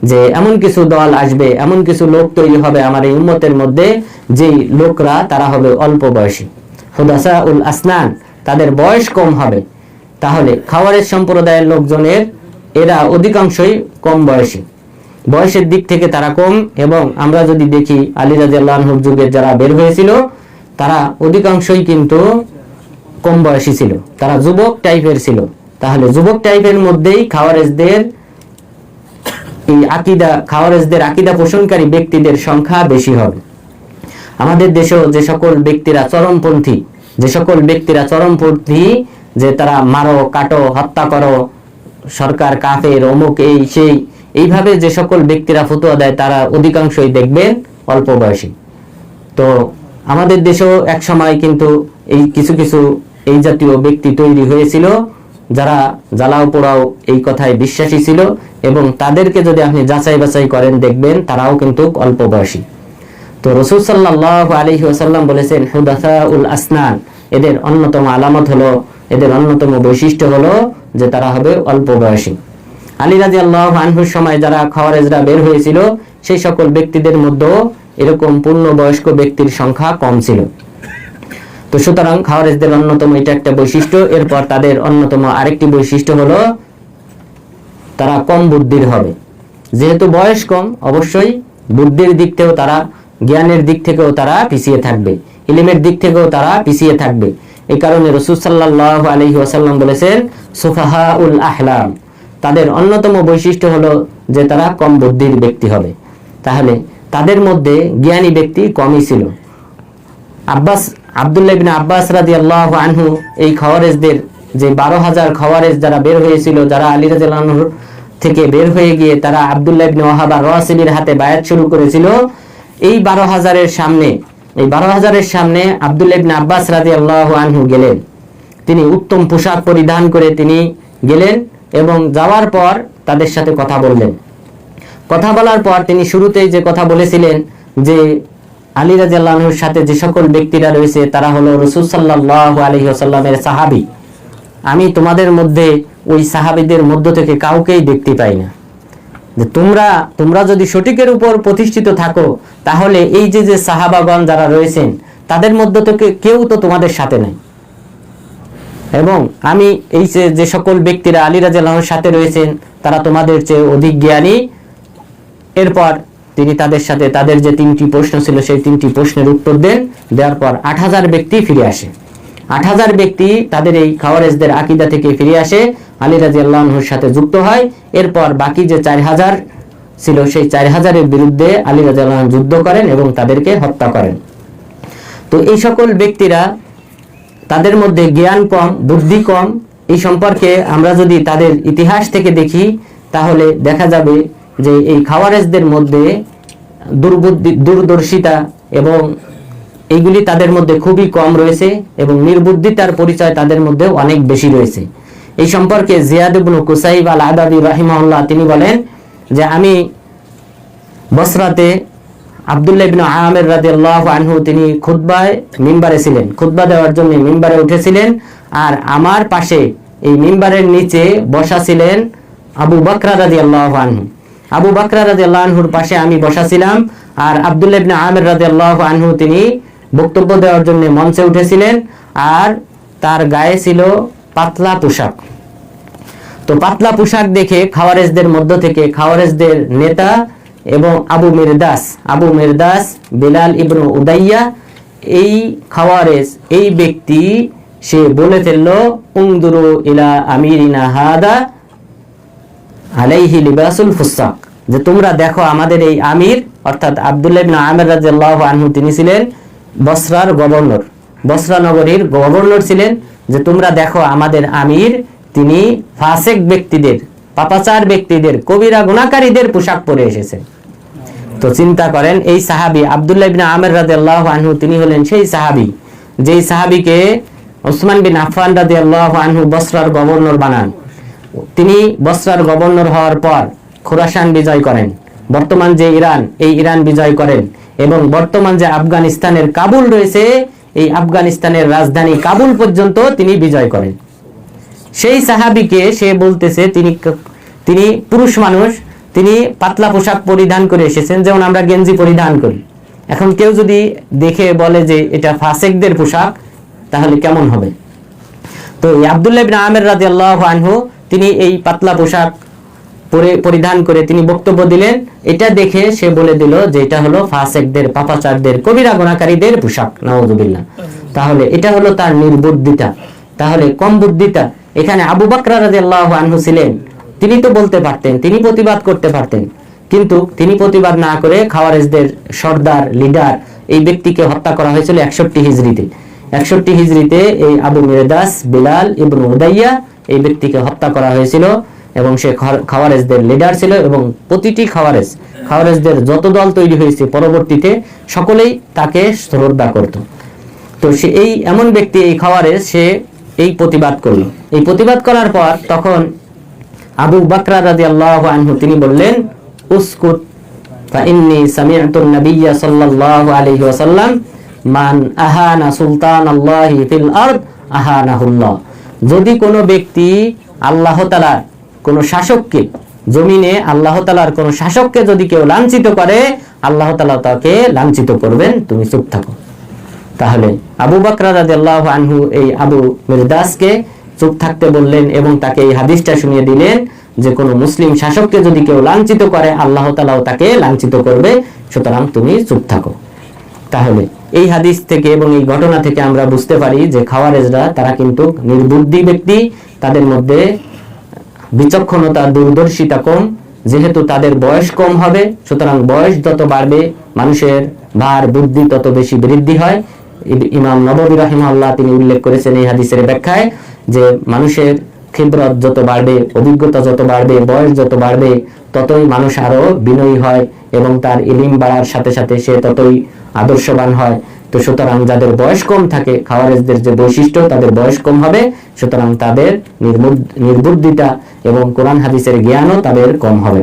A: যে এমন কিছু দল আসবে, এমন কিছু লোক তৈরি হবে আমার এই উম্মতের মধ্যে, যেই লোকরা তারা হবে অল্প বয়সী। হুদাসাউল আসনান, তাদের বয়স কম হবে। তাহলে খাওয়ারেজ সম্প্রদায়ের লোকজনের এরা অধিকাংশই কম বয়সী, বয়সের দিক থেকে তারা কম। এবং আমরা যদি দেখি আলী রাদিয়াল্লাহু আনহুর যুগের যারা বের হয়েছিল, তারা অধিকাংশই কিন্তু কম বয়সী ছিল, তারা যুবক টাইপের ছিল। তাহলে যুবক টাইপের মধ্যেই খাওয়ারেজদের আকীদা পোষণকারী ব্যক্তিদের সংখ্যা বেশি হবে। আমাদের দেশেও যে সকল ব্যক্তিরা চরমপন্থী, যে তারা মারো কাটো হত্যা করো, সরকার কাফের, অমুক এই সেই, এইভাবে যে সকল ব্যক্তিরা ফতোয়া দেয়, তারা অধিকাংশই দেখবেন অল্প বয়সী। তো আমাদের দেশেও এক সময় কিন্তু এই কিছু কিছু এই জাতীয় ব্যক্তি তৈরি হয়েছিল, যারা জ্বালাও পোড়াও এই কথায় বিশ্বাসী ছিল, এবং তাদেরকে যদি আপনি যাচাই বাছাই করেন, দেখবেন তারাও কিন্তু অল্প বয়সী। তো রাসূল সাল্লাল্লাহু আলাইহি ওয়াসাল্লাম বলেছেন হুদাসাউল আসনান, এদের অন্যতম আলামত হলো, এদের অন্যতম বৈশিষ্ট্য হলো যে তারা হবে অল্প বয়সী। আলী রাদিয়াল্লাহু আনহুর সময় যারা খাওয়ারেজরা বের হয়েছিল, সেই সকল ব্যক্তিদের মধ্যেও এরকম পূর্ণবয়স্ক ব্যক্তির সংখ্যা কম ছিল। তো সুতরাং খাওয়ারেজদের অন্যতম এটা একটা বৈশিষ্ট্য। এরপর তাদের অন্যতম আরেকটি বৈশিষ্ট্য হলো তারা কম বুদ্ধির হবে। যেহেতু বয়স কম, অবশ্যই বুদ্ধির দিক থেকেও তারা, জ্ঞানের দিক থেকেও তারা পিছিয়ে থাকবে, ইলমের দিক থেকেও তারা পিছিয়ে থাকবে। এই কারণে রাসূল সাল্লাল্লাহু আলাইহি ওয়াসাল্লাম বলেছেন সুফাহাউল আহলাম, তাদের অন্যতম বৈশিষ্ট্য হলো যে তারা কম বুদ্ধির ব্যক্তি হবে। তাহলে তাদের মধ্যে জ্ঞানী ব্যক্তি কমই ছিল। আব্দুল্লাহ ইবনে আব্বাস রাদিয়াল্লাহু আনহু এই খাওয়ারেজদের যে 12,000 খাওয়ারেজ যারা বের হয়েছিল, যারা আলী রাদিয়াল্লাহু আনহু থেকে বের হয়ে গিয়ে তারা আব্দুল্লাহ ইবনে ওয়াহাব আর-রাসিবির হাতে বায়াত শুরু করেছিল, এই 12,000-এর সামনে আব্দুল্লাহ ইবনে আব্বাস রাদিয়াল্লাহু আনহু গেলেন। তিনি উত্তম পোশাক পরিধান করে তিনি গেলেন এবং যাওয়ার পর তাদের সাথে কথা বললেন। কথা বলার পর তিনি শুরুতেই যে কথা বলেছিলেন যে আলী রাদিয়াল্লাহু আনহুর সাথে যে সকল ব্যক্তিরা রয়েছে তারা হলো রাসূল সাল্লাল্লাহু আলাইহি ওয়াসাল্লামের সাহাবী। আমি তোমাদের মধ্যে ওই সাহাবীদের মধ্য থেকে কাউকেই দেখতে পাই না। যে তোমরা যদি সঠিকের উপর প্রতিষ্ঠিত থাকো, তাহলে এই যে সাহাবাগণ যারা রয়েছেন, তাদের মধ্যে থেকে কেউ তো তোমাদের সাথে নাই, এবং আমি এই যে সকল ব্যক্তিরা আলী রাদিয়াল্লাহু আনহুর সাথে রয়েছেন তারা তোমাদের চেয়ে অধিক জ্ঞানী। এরপর তিনি তাদের সাথে তাদের যে 3টি প্রশ্ন ছিল সেই 3টি প্রশ্নের উত্তর দেন। দেওয়ার পর 8000 ব্যক্তি ফিরে আসে। 8000 ব্যক্তি তাদের এই খাওয়ারেজদের আকীদা থেকে ফিরে আসে, আলী রাদিয়াল্লাহু আনহুর সাথে যুক্ত হয়। এরপর বাকি যে 4000 ছিল সেই 4000-এর বিরুদ্ধে আলী রাদিয়াল্লাহু আনহু যুদ্ধ করেন এবং তাদেরকে হত্যা করেন। তো এই সকল ব্যক্তিরা, তাদের মধ্যে জ্ঞান কম, বুদ্ধি কম। এই সম্পর্কে আমরা যদি তাদের ইতিহাস থেকে দেখি তাহলে দেখা যাবে যে এই খাওয়ারেজদের মধ্যে দূরদর্শিতা এবং এইগুলি তাদের মধ্যে খুবই কম রয়েছে, এবং নির্বুদ্ধিতার পরিচয় তাদের মধ্যে অনেক বেশি রয়েছে। এই সম্পর্কে জিয়াদ ইবনে কুসাইব আল আদাবি রাহিমাহুল্লাহ তিনি বলেন যে আমি বসরাতে আব্দুল্লাহ ইবনে আমির রাদিয়াল্লাহু আনহু তিনি খুতবায় মিম্বারে ছিলেন, খুতবা দেওয়ার জন্য মিম্বারে উঠেছিলেন, আর আমার পাশে এই মিম্বারের নিচে বসা ছিলেন আবু বকর রাদিয়াল্লাহু আনহু। আবু বকর রাদিয়াল্লাহু আনহুর পাশে আমি বসা ছিলাম, আর আব্দুল্লাহ ইবনে আমির রাদিয়াল্লাহু আনহু তিনি বক্তব্য দেওয়ার জন্য মঞ্চে উঠেছিলেন, আর তার গায়ে ছিল পাতলা পোশাক। তো পাতলা পোশাক দেখে খাওয়ারেজদের মধ্য থেকে খাওয়ারেজদের নেতা এবং আবু মিরদাস বিলাল ইবনে উদাইয়া, এই খাওয়ারেজ এই ব্যক্তি সে বলে ফেলল, উনদুরু ইলা আমিরিনা হাদা আলাইহি লিবাসুল ফুসাক, যে তোমরা দেখো আমাদের এই আমির, অর্থাৎ আব্দুল্লাহ ইবনে আমির রাদিয়াল্লাহু আনহু তিনি ছিলেন বসরার গভর্নর, বসরা নগরীর গভর্নর ছিলেন, যে তোমরা দেখো আমাদের আমির তিনি ফাসিক ব্যক্তিদের, পাপাচার ব্যক্তিদের, কবিরা গুনাহকারীদের পোশাক পরে এসেছেন। তো চিন্তা করেন, এই সাহাবী আব্দুল্লাহ ইবনে আমির রাদিয়াল্লাহু আনহু তিনি হলেন সেই সাহাবী যেই সাহাবীকে ওসমান বিন আফফান রাদিয়াল্লাহু আনহু বসরার গভর্নর বানান। তিনি বসরার গভর্নর হওয়ার পর খোরাসান বিজয় করেন, বর্তমান যে ইরান, এই ইরান বিজয় করেন, এবং বর্তমান যে আফগানিস্তানের কাবুল রয়েছে এই আফগানিস্তানের রাজধানী কাবুল পর্যন্ত তিনি বিজয় করেন। সেই সাহাবীকে সে বলতেছে তিনি পুরুষ মানুষ, তিনি পাতলা পোশাক পরিধান করে এসেছেন, যেমন আমরা গেঞ্জি পরিধান করি। এখন কেউ যদি দেখে বলে যে এটা ফাসিকদের পোশাক, তাহলে কেমন হবে? তো আব্দুল্লাহ ইবনে আমির রাদিয়াল্লাহু আনহু তিনি এই পাতলা পোশাক পরিধান করে তিনি বক্তব্য দিলেন। এটা দেখে সে বলে দিল যে এটা হলো ফাসিকদের, পাপাচারদের, কবিরা গুনাহকারীদের পোশাক, নাউযুবিল্লাহ। তাহলে এটা হলো তার নির্বুদ্ধিতা, তাহলে কম বুদ্ধিতা। এখানে আবু বকর রাদিয়াল্লাহু আনহু ছিলেন, তিনি তো বলতে পারতেন, তিনি প্রতিবাদ করতে পারতেন, কিন্তু তিনি প্রতিবাদ না করে খাওয়ারেজদের সর্দার, লিডার এই ব্যক্তিকে হত্যা করা হয়েছিল 61 হিজরিতে। 61 হিজরিতে এই আবু মিরদাস বিলাল ইবনে উদাইয়া এই ব্যক্তিকে হত্যা করা হয়েছিল, এবং সে খাওয়ারেজদের লিডার ছিল, এবং প্রতিটি খাওয়ারেজদের যত দল তৈরি হয়েছে পরবর্তীতে সকলেই তাকে শ্রদ্ধা করত। তো সে এই এমন ব্যক্তি, এই খাওয়ারেজ, সে এই প্রতিবাদ করলো। এই প্রতিবাদ করার পর তখন আবু বকর রাদিয়াল্লাহু আনহু তিনি বললেন, উসকুত ফাইন্নী সামি'তু an-নাবিয়্য সাল্লাল্লাহু আলাইহি ওয়াসাল্লাম মান আহানা সুলতানাল্লাহি ফিল আরদ আহানাহুল্লাহ। যদি কোনো ব্যক্তি আল্লাহ তাআলার কোনো শাসককে, জমিনে আল্লাহ তাআলার কোনো শাসককে যদি কেউ লাঞ্ছিত করে, আল্লাহ তাআলা তাকে লাঞ্ছিত করবেন, তুমি চুপ থাকো। তাহলে আবু বকর রাদিয়াল্লাহু আনহু এই আবু মিরদাসকে চুপ থাকতে বললেন, এবং তাকে এই হাদিসটা শুনিয়ে দিলেন যে কোনো মুসলিম শাসককে যদি কেউ লাঞ্ছিত করে, আল্লাহ তাআলাও তাকে লাঞ্ছিত করবে, সুতরাং তুমি চুপ থাকো। তাহলে এই হাদিস থেকে এবং এই ঘটনা থেকে আমরা বুঝতে পারি যে খাওয়ারেজরা তারা কিন্তু নির্বুদ্ধি ব্যক্তি, তাদের মধ্যে বিচক্ষণতা, দূরদর্শিতা কম। যেহেতু তাদের বয়স কম হবে, সুতরাং বয়স যত বাড়বে মানুষের ভার বুদ্ধি তত বেশি বৃদ্ধি হয়। ইমাম নববী রাহিমাহুল্লাহ তিনি উল্লেখ করেছেন এই হাদিসের ব্যাখ্যায় যে মানুষের খিবরত যত বাড়বে, অভিজ্ঞতা যত বাড়বে, বয়স যত বাড়বে, ততই মানুষ আরো বিনয়ী হয়, এবং তার ইলম বাড়ার সাথে সাথে সে ততই আদর্শবান হয়। তো সুতরাং যাদের বয়স কম থাকে, খাওয়ারেজদের যে বৈশিষ্ট্য, তাদের বয়স কম হবে, সুতরাং তাদের নির্বুদ্ধিতা এবং কোরআন হাদিসের জ্ঞানও তাদের কম হবে।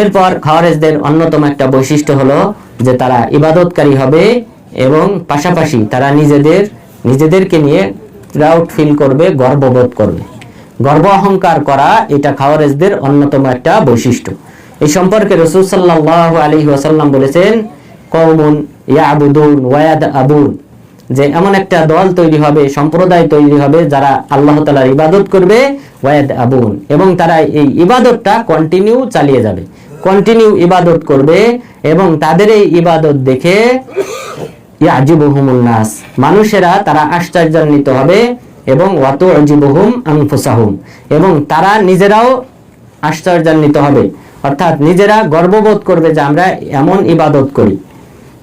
A: এরপর খাওয়ারেজদের অন্যতম একটা বৈশিষ্ট্য হলো যে তারা ইবাদতকারী হবে, এবং পাশাপাশি তারা নিজেদেরকে নিয়ে প্রাউড ফিল করবে, গর্ববোধ করবে। গর্ব অহংকার করা এটা খাওয়ারেজদের অন্যতম একটা বৈশিষ্ট্য। এই সম্পর্কে রাসূল সাল্লাল্লাহু আলাইহি ওয়াসাল্লাম বলেছেন, কওমুন ইয়াবুদুন ওয়ায়াদ আবুন, যে এমন একটা দল তৈরি হবে, সম্প্রদায় তৈরি হবে যারা আল্লাহ তাআলার ইবাদত করবে, ওয়ায়াদ আবুন, এবং তারা এই ইবাদতটা কন্টিনিউ চালিয়ে যাবে, কন্টিনিউ ইবাদত করবে, এবং তাদের এই ইবাদত দেখে ইয়াজিবুহুমুন নাস, মানুষেরা তারা আশ্চর্যান্বিত হবে, এবং ওয়াতুজিবুহুম আনফুসাহুম, এবং তারা নিজেরাও আশ্চর্যান্বিত হবে, অর্থাৎ নিজেরা গর্ববোধ করবে যে আমরা এমন ইবাদত করি।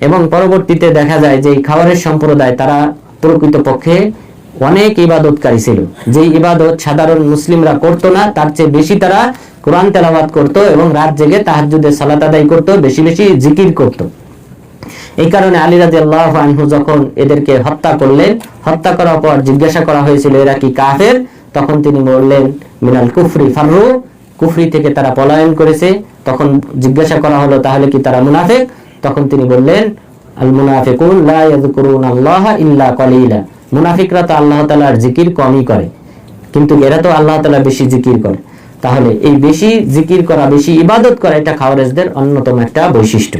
A: এবং পরবর্তীতে দেখা যায় যে খাওয়ারের সম্প্রদায় তারা প্রকৃতপক্ষে অনেক ইবাদতকারী ছিল, যে ইবাদত সাধারণ মুসলিমরা করতো না, তার চেয়ে বেশি তারা কোরআন তেলাওয়াত করত এবং রাত জেগে তাহাজ্জুদের সালাত আদায় করত, বেশি বেশি জিকির করত। এই কারণে আলী রাদিয়াল্লাহু আনহু যখন এদেরকে হত্যা করলেন, হত্যা করার পর জিজ্ঞাসা করা হয়েছিল এরা কি কাফের, তখন তিনি বললেন মিনাল কুফরি ফাররু, কুফরি থেকে তারা পলায়ন করেছে। তখন জিজ্ঞাসা করা হলো তাহলে কি তারা মুনাফিক, তখন তিনি বললেন আল মুনাফিকুন লা ইয়াযকুরুনাল্লাহা ইল্লা কলিলা, মুনাফিকরা তো আল্লাহ তাআলার জিকির কমই করে, কিন্তু এরা তো আল্লাহ তাআলা বেশি জিকির করে। তাহলে এই বেশি জিকির করা, বেশি ইবাদত করা, এটা খাওয়ারেজদের অন্যতম একটা বৈশিষ্ট্য।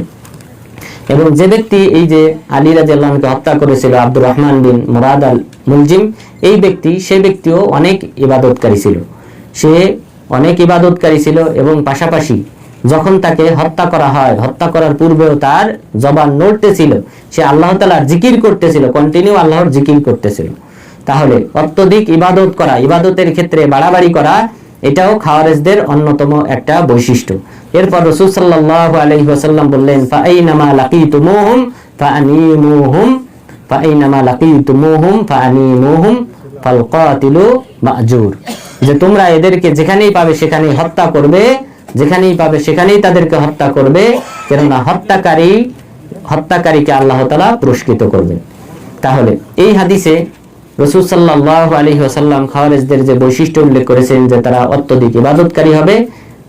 A: এবং যে ব্যক্তি এই যে আলী রাদিয়াল্লাহু আনহুকে হত্যা করেছিল, আব্দুর রহমান বিন মুরাদ আল মুলজিম, এই ব্যক্তি, সেই ব্যক্তিও অনেক ইবাদতকারী ছিল, সে অনেক ইবাদতকারী ছিল, এবং পাশাপাশি যখন তাকে হত্যা করা হয়, হত্যা করার পূর্বেও তার জবান নড়তেছিল, সে আল্লাহ তাআলার জিকির করতেছিল, কন্টিনিউ আল্লাহর জিকির করতেছিল। তাহলে অত্যধিক ইবাদত করা, ইবাদতের ক্ষেত্রে বাড়াবাড়ি করা, এটাও খাওয়ারেজদের অন্যতম একটা বৈশিষ্ট্য। এরপর রাসূল সাল্লাল্লাহু আলাইহি ওয়াসাল্লাম বললেন ফাআইনামা লাকিতুমুহুম ফাআনিমুহুম, ফাআইনামা লাকিতুমুহুম ফাআনিমুহুম ফালকাতিলু মা'জুর, যে তোমরা এদেরকে যেখানেই পাবে সেখানেই হত্যা করবে, যেখানেই পাবে সেখানেই তাদেরকে হত্যা করবে, কেননা হত্যাকারীকে আল্লাহ তাআলা পুরস্কৃত করবেন। তাহলে এই হাদিসে রাসূল সাল্লাল্লাহু আলাইহি ওয়াসাল্লাম খাওয়ারেজদের যে বৈশিষ্ট্য উল্লেখ করেছেন যে তারা অত্যধিক ইবাদতকারী হবে,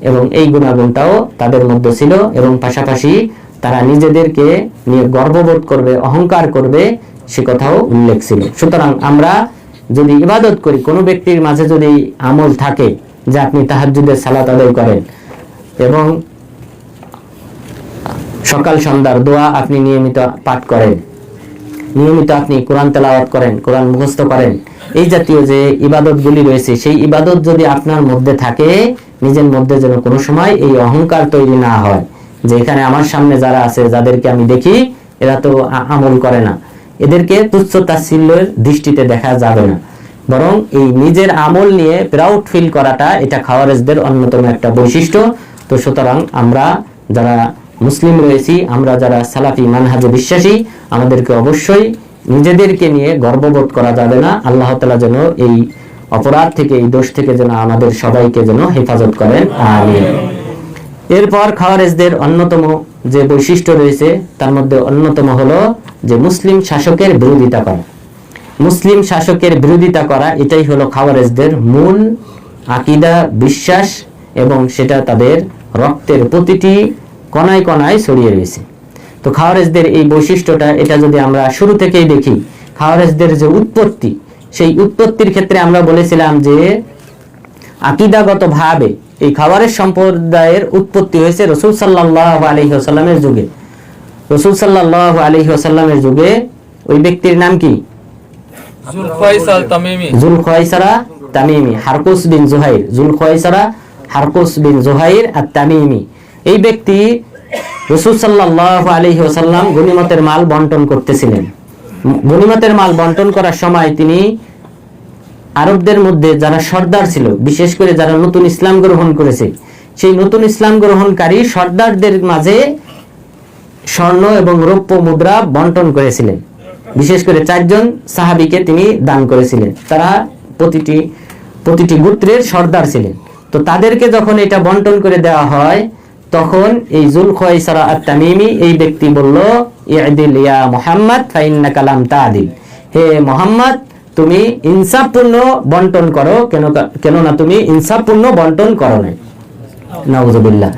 A: এবং এই গুণাগুণটাও তাদের মধ্যে ছিল, এবং পাশাপাশি তারা নিজেদেরকে নিয়ে গর্ববোধ করবে, অহংকার করবে, সে কথাও উল্লেখ ছিল। সুতরাং আমরা যদি ইবাদত করি, কোনো ব্যক্তির মাঝে যদি আমল থাকে যে আপনি তাহাজ্জুদের সালাত আদায় করেন এবং সকাল সন্ধ্যার দোয়া আপনি নিয়মিত পাঠ করেন, নিয়মিত আপনি কোরআন তেলাওয়াত করেন, কোরআন মুখস্থ করেন, এই জাতীয় যে ইবাদতগুলি রয়েছে, সেই ইবাদত যদি আপনার মধ্যে থাকে, নিজের মধ্যে যেন কোনো সময় এই অহংকার তৈরি না হয় যে এখানে আমার সামনে যারা আছে, যাদেরকে আমি দেখি এরা তো আমল করে না, এদেরকে তুচ্ছ তাচ্ছিল্যের দৃষ্টিতে দেখা যাবে না, বরং এই নিজের আমল নিয়ে প্রাউড ফিল করাটা, এটা খাওয়ারেজদের অন্যতম একটা বৈশিষ্ট্য। তো সুতরাং আমরা যারা মুসলিম রয়েছি, আমরা যারা সালাফি মানহাজে বিশ্বাসী, আমাদেরকে অবশ্যই নিজেদেরকে নিয়ে গর্ববোধ করা যাবে না। আল্লাহ তাআলা যেন এই অপরাধ থেকে, এই দোষ থেকে যেন আমাদের সবাইকে যেন হেফাজত করেন, আমিন। এরপর খাওয়ারেজদের অন্যতম যে বৈশিষ্ট্য রয়েছে তার মধ্যে অন্যতম হলো যে মুসলিম শাসকের বিরোধিতা করা। মুসলিম শাসকের বিরোধিতা করা, এটাই হলো খাওয়ারেজদের মূল আকীদা, বিশ্বাস, এবং সেটা তাদের রক্তের প্রতিটি কণায় কণায় ছড়িয়ে রয়েছে। তো খাওয়ারেজদের এই বৈশিষ্ট্যটা, এটা যদি আমরা শুরু থেকেই দেখি, খাওয়ারেজদের যে উৎপত্তি, সেই উৎপত্তির ক্ষেত্রে আমরা বলেছিলাম যে আকীদাগত ভাবে এই খাওয়ারেজ সম্প্রদায়ের উৎপত্তি হয়েছে রাসূল সাল্লাল্লাহু আলাইহি ওয়াসাল্লামের যুগে। রাসূল সাল্লাল্লাহু আলাইহি ওয়াসাল্লামের যুগে ওই ব্যক্তির নাম কি? যুলখায়সারা তামিমি, হারকুস বিন জুহাইর, যুলখায়সারা হারকুস বিন জুহাইর আত-তামিমি। এই ব্যক্তি রাসূল সাল্লাল্লাহু আলাইহি ওয়াসাল্লাম গনিমতের মাল বন্টন করতেছিলেন। গনিমতের মাল বন্টন করার সময় তিনি আরবদের মধ্যে যারা সর্দার ছিল, বিশেষ করে যারা নতুন ইসলাম গ্রহণ করেছে, সেই নতুন ইসলাম গ্রহণকারী সর্দারদের মাঝে স্বর্ণ এবং রৌপ্য মুদ্রা বন্টন করেছিলেন। বিশেষ করে 4 জন সাহাবীকে তিনি দান করেছিলেন, তারা প্রতিটি গোত্রের সর্দার ছিলেন। তো তাদেরকে যখন এটা বন্টন করে দেওয়া হয়, তখন এই যুলখায়সারা আত-তামিমি এই ব্যক্তি বলল, ইদিল ইয়া মুহাম্মদ ফাইন্নাকা লাম তাদিল, হে মুহাম্মদ তুমি ইনসাফপূর্ণ বন্টন করো, কেননা তুমি ইনসাফপূর্ণ বন্টন করো না। নাউযুবিল্লাহ।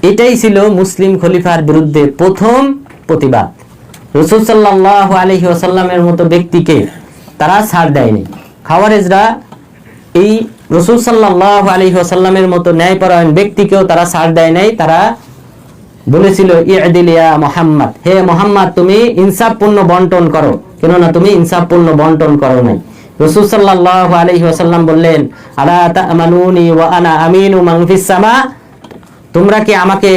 A: এটাই ছিল মুসলিম খলিফার বিরুদ্ধে প্রথম প্রতিবাদ। রাসূল সাল্লাল্লাহু আলাইহি ওয়াসাল্লামের মতো ব্যক্তিকে তারা ছাড় দেয়নি। খাওয়ারেজরা এই রাসূল সাল্লাল্লাহু আলাইহি ওয়াসাল্লামের মতো ন্যায়পরায়ণ ব্যক্তিকেও তারা ছাড় দেয় নাই। তারা বলেছিল ইদিল ইয়া মুহাম্মদ, হে মুহাম্মদ তুমি ইনসাফপূর্ণ বন্টন করো, কেননা তুমি ইনসাফপূর্ণ বন্টন করো নাই। রাসূল সাল্লাল্লাহু আলাইহি ওয়াসাল্লাম বললেন আলা তা'মানুনি ওয়া আনা আমিনু মান ফিস সামা, তোমরা কি আমাকে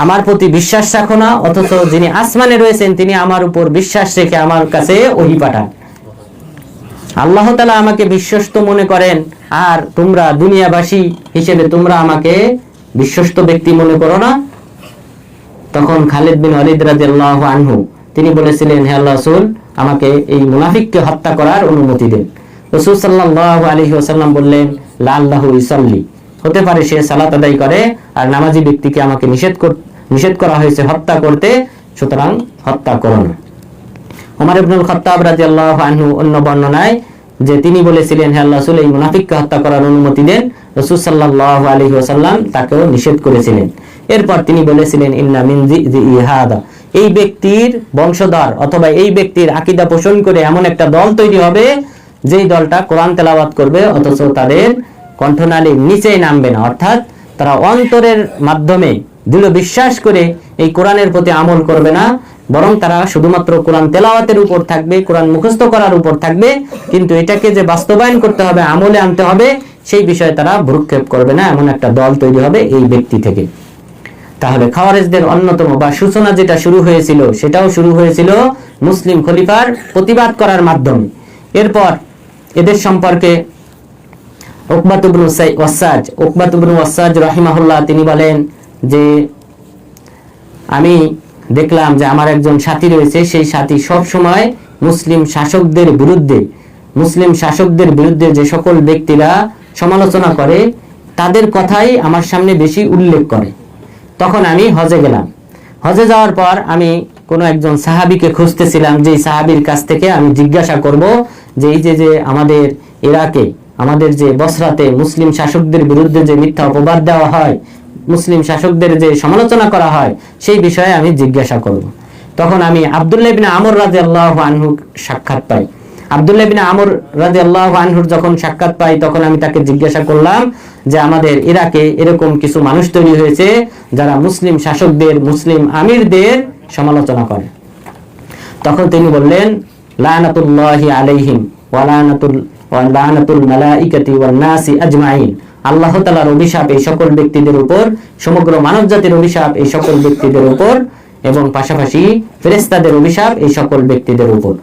A: আমার প্রতি বিশ্বাস রাখো না, অথচ যিনি আসমানে রয়েছেন তিনি আমার উপর বিশ্বাস রেখে আমার কাছে ওহী পাঠান। আল্লাহ তাআলা আমাকে বিশ্বস্ত মনে করেন, আর তোমরা দুনিয়াবাসী হিসেবে তোমরা আমাকে বিশ্বস্ত ব্যক্তি মনে করো না। তখন খালিদ বিন ওয়ালিদ রাদিয়াল্লাহু আনহু তিনি বলেছিলেন, হে আল্লাহর রাসূল, আমাকে এই মুনাফিককে হত্যা করার অনুমতি দেন। রাসূল সাল্লাল্লাহু আলাইহি ওয়াসাল্লাম বললেন, লাআল্লাহু ইউসাল্লি, হতে পারে সে সালাত আদায় করে, আর নামাজি ব্যক্তিকে আমাকে নিষেধ করা হয়েছে হত্যা করতে, সুতরাং হত্যা করো না। ওমর ইবনুল খাত্তাব রাদিয়াল্লাহু আনহু অন্য বর্ণনায় যে তিনি বলেছিলেন, হে আল্লাহর রাসূল, এই মুনাফিককে হত্যা করার অনুমতি দেন। রাসূল সাল্লাল্লাহু আলাইহি ওয়াসাল্লাম তাকেও নিষেধ করেছিলেন। এরপর তিনি বলেছিলেন, ইন্না মিন ইহাদা, এই ব্যক্তির বংশধর অথবা এই ব্যক্তির আকীদা পোষণ করে এমন একটা দল তৈরি হবে যেই দলটা কোরআন তেলাওয়াত করবে অথচ তাদের কণ্ঠনালীর নিচেই নামবে না, অর্থাৎ তারা অন্তরের মাধ্যমে দৃঢ় বিশ্বাস করে এই কোরআনের প্রতি আমল করবে না, বরং তারা শুধুমাত্র কোরআন তেলাওয়াতের উপর থাকবে, কোরআন মুখস্থ করার উপর থাকবে, কিন্তু এটাকে যে বাস্তবায়ন করতে হবে, আমলে আনতে হবে, সেই বিষয়ে তারা ভ্রুক্ষেপ করবে না। এমন একটা দল তৈরি হবে এই ব্যক্তি থেকে। তাহলে খাওয়ারেজদের অন্যতম বা সূচনা যেটা শুরু হয়েছিল সেটাও শুরু হয়েছিল মুসলিম খলিফার প্রতিবাদ করার মাধ্যমে। এরপর এদের সম্পর্কে উকবাত ইবনে ওয়াসাজ রাহিমাহুল্লাহ তিনি বলেন যে আমি দেখলাম যে আমার একজন সাথী রয়েছে, সেই সাথী সব সময় মুসলিম শাসকদের বিরুদ্ধে যে সকল ব্যক্তিরা সমালোচনা করে তাদের কথাই আমার সামনে বেশি উল্লেখ করে। তখন আমি হজে গেলাম। হজে যাওয়ার পর আমি কোনো একজন সাহাবীকে খুঁজতেছিলাম, যে সাহাবীর কাছ থেকে আমি জিজ্ঞাসা করব যে এই যে আমাদের ইরাকে, আমাদের যে বসরাতে মুসলিম শাসকদের বিরুদ্ধে যে মিথ্যা অপবাদ দেওয়া হয়, মুসলিম শাসকদের যে সমালোচনা করা হয়, সেই বিষয়ে আমি জিজ্ঞাসা করব। তখন আমি আব্দুল্লাহ ইবনে আমর রাদিয়াল্লাহু আনহু সাক্ষাৎ পাই। আব্দুল্লাহ ইবনে আমর রাদিয়াল্লাহু আনহুর যখন সাক্ষাৎ পাই তখন আমি তাকে জিজ্ঞাসা করলাম যে আমাদের ইরাকে এরকম কিছু মানুষ তৈরি হয়েছে যারা মুসলিম শাসকদের, মুসলিম আমিরদের সমালোচনা করে। তখন তিনি বললেন, লানাতুল্লাহি আলাইহিম ওয়া লানাতুল মালাইকাতি ওয়ান নাসি আজমাইন, আল্লাহ তাআলার অভিশাপ এই সকল ব্যক্তিদের উপর, সমগ্র মানব জাতির অভিশাপ এই সকল ব্যক্তিদের উপর, এবং পাশাপাশি ফেরেশতাদের অভিশাপ এই সকল ব্যক্তিদের উপর।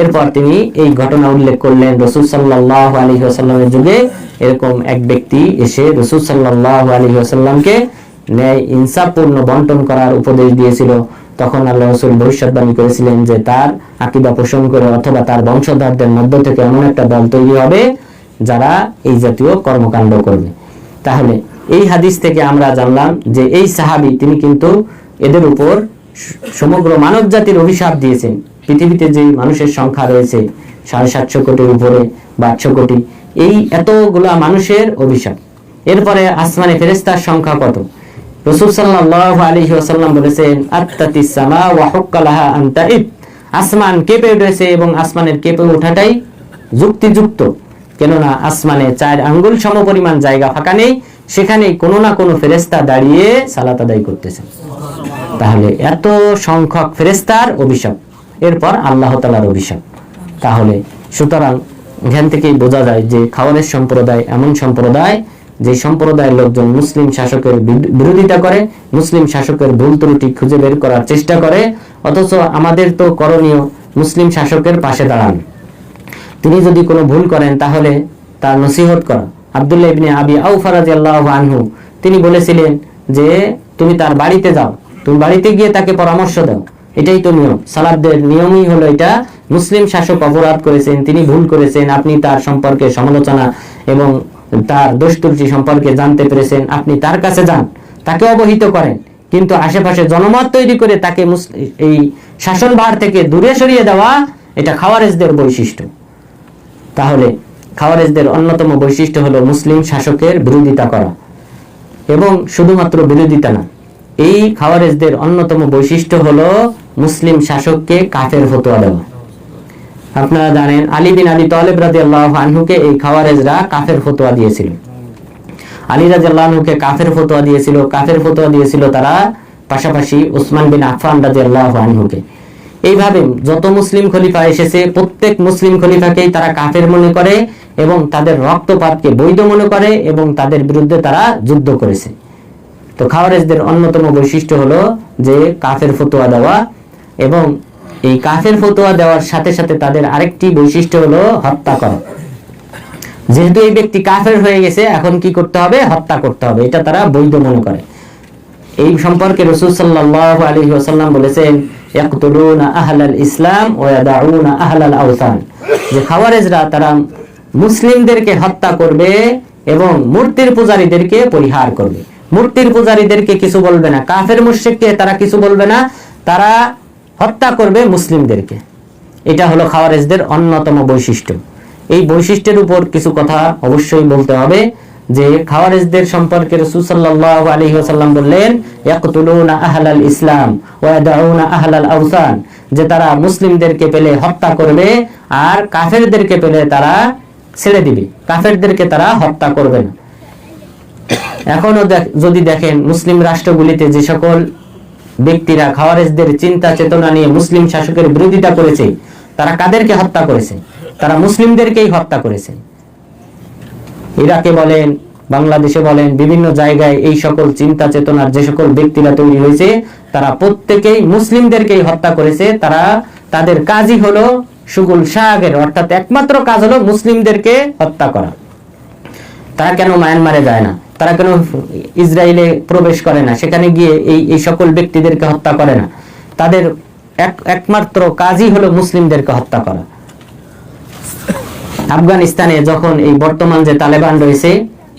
A: এরপর তিনি এই ঘটনা উল্লেখ করলেন, রাসূল সাল্লাল্লাহু আলাইহি ওয়াসাল্লামের যুগে এরকম এক ব্যক্তি এসে রাসূল সাল্লাল্লাহু আলাইহি ওয়াসাল্লামকে ন্যায় ইনসাফপূর্ণ বন্টন করার উপদেশ দিয়েছিল। তখন আল্লাহ রাসূল ভবিষ্যৎবাণী করেছিলেন যে তার আকীদা পোষণ করে অথবা তার বংশধরদের মধ্য থেকে এমন একটা দল তৈরি হবে যারা এই জাতীয় কর্মকাণ্ড করবে। তাহলে এই হাদিস থেকে আমরা জানলাম যে এই সাহাবী তিনি কিন্তু এদের উপর সমগ্র মানব জাতির অভিশাপ দিয়েছেন। পৃথিবীতে যে মানুষের সংখ্যা রয়েছে 750 কোটির উপরে বা 800 কোটি, এই এতগুলা মানুষের অভিশাপ। এরপরে আসমানে ফেরেশতার সংখ্যা কত? রাসূল সাল্লাল্লাহু আলাইহি ওয়াসাল্লাম বলেছেন, আত্তাতিস সামা ওয়া হুক্কালাহা আন তাইব, আসমান কেঁপে উঠেছে এবং আসমানের কেঁপে ওঠাটাই যুক্তিযুক্ত, কেননা আসমানে 4 আঙ্গুল সমপরিমাণ জায়গা ফাঁকা নেই, সেখানে কোনো না কোনো ফেরেশতা দাঁড়িয়ে সালাত আদায় করতেছে। তাহলে এত সংখ্যক ফেরেশতার অভিশাপ, এরপর আল্লাহ তাআলার অভিশাপ। তাহলে সুতরাং এখান থেকেই বোঝা যায় যে খাওয়ারেজ সম্প্রদায় এমন সম্প্রদায় যে সম্প্রদায়ের লোকজন মুসলিম শাসকের বিরোধিতা করে, মুসলিম শাসকের ভুল ত্রুটি খুঁজে বের করার চেষ্টা করে, অথচ আমাদের তো করণীয় মুসলিম শাসকের পাশে দাঁড়ানো। তিনি যদি কোনো ভুল করেন তাহলে তার নসিহত করা। আব্দুল্লাহ ইবনে আবি আওফা রাদিয়াল্লাহু আনহু তিনি বলেছিলেন যে তুমি তার বাড়িতে যাও, তুমি বাড়িতে গিয়ে তাকে পরামর্শ দাও, এটাই তো নিয়ম। সালাফদের নিয়মই হলো এটা। মুসলিম শাসক অপরাধ করেছেন, তিনি ভুল করেছেন, আপনি তার সম্পর্কে সমালোচনা এবং তার দোষ ত্রুটি সম্পর্কে জানতে পেরেছেন, আপনি তার কাছে যান, তাকে অবহিত করেন, কিন্তু আশেপাশে জনমত তৈরি করে তাকে এই শাসনভার থেকে দূরে সরিয়ে দেওয়া, এটা খাওয়ারেজদের বৈশিষ্ট্য। তাহলে খাওয়ারেজদের অন্যতম বৈশিষ্ট্য হলো মুসলিম শাসকের বিরোধিতা করা, এবং শুধুমাত্র বিরোধিতা না, এই খাওয়ারেজদের অন্যতম বৈশিষ্ট্য হলো মুসলিম শাসককে কাফের ফতোয়া দেওয়া। আপনারা জানেন আলী বিন আবি তালিব রাদিয়াল্লাহু আনহুকে এই খাওয়ারেজরা কাফের ফতোয়া দিয়েছিল। আলী রাদিয়াল্লাহু আনহুকে কাফের ফতোয়া দিয়েছিল তারা পাশাপাশি উসমান বিন আফফান রাদিয়াল্লাহু আনহুকে। এইভাবে যত মুসলিম খলিফা এসেছে প্রত্যেক মুসলিম খলিফাকেই তারা কাফের মনে করে এবং তাদের রক্তপাতকে বৈধ মনে করে এবং তাদের বিরুদ্ধে তারা যুদ্ধ করেছে। তো খাওয়ারেজদের অন্যতম বৈশিষ্ট্য হলো যে কাফের ফতোয়া দেওয়া, এবং এই কাফের ফতোয়া দেওয়ার সাথে সাথে তাদের আরেকটি বৈশিষ্ট্য হলো হত্যা করা। যেহেতু এই ব্যক্তি কাফের হয়ে গেছে, এখন কি করতে হবে? হত্যা করতে হবে, এটা তারা বৈধ মনে করে। এই সম্পর্কে রাসূল সাল্লাল্লাহু আলাইহি ওয়াসাল্লাম বলেছেন, ইয়াকতুলুনা আহলাল ইসলাম ওয়া ইয়াদাউনা আহলাল আওসান, যে খাওয়ারেজরা তারা মুসলিমদেরকে হত্যা করবে এবং মূর্তির পূজারীদেরকে পরিহার করবে। মূর্তির পূজারীদেরকে কিছু বলবে না, কাফের মুশরিককে তারা কিছু বলবে না, তারা হত্যা করবে মুসলিমদেরকে। এটা হলো খাওয়ারেজদের অন্যতম বৈশিষ্ট্য। এই বৈশিষ্ট্যের উপর কিছু কথা অবশ্যই বলতে হবে, যে খাওয়ারেজদের সম্পর্কে রাসূল সাল্লাল্লাহু আলাইহি ওয়াসাল্লাম বললেন, ইয়াকতুলুনা আহলাল ইসলাম ওয়া ইয়াদাউনা আহলাল আওসান, যে তারা মুসলিমদেরকে পেলে হত্যা করবে আর কাফেরদেরকে পেলে তারা ছেড়ে দিবে, কাফেরদেরকে তারা হত্যা করবে না। এখনো যদি দেখেন মুসলিম রাষ্ট্রগুলিতে যে সকল ব্যক্তিরা খাওয়ারেজদের চিন্তা চেতনা নিয়ে মুসলিম শাসকের বিরোধিতা করেছে, তারা কাদেরকে হত্যা করেছে? তারা মুসলিমদেরকেই হত্যা করেছে। ইরাকে বলেন, বাংলাদেশে বলেন, বিভিন্ন জায়গায় এই সকল চিন্তা চেতনার যে সকল ব্যক্তিরা তৈরি হয়েছে, তারা প্রত্যেকেই মুসলিমদেরকেই হত্যা করেছে। তারা তাদের কাজই হলো সুগুল শাহের, অর্থাৎ একমাত্র কাজ হলো মুসলিমদেরকে হত্যা করা। তারা কেন মায়ানমারে যায় না? তারা কেন ইসরায়েলে প্রবেশ করে না? সেখানে গিয়ে এই সকল ব্যক্তিদেরকে হত্যা করে না? তাদের একমাত্র কাজই হলো মুসলিমদেরকে হত্যা করা। আফগানিস্তানে যখন এই বর্তমান যে তালেবান রয়েছে,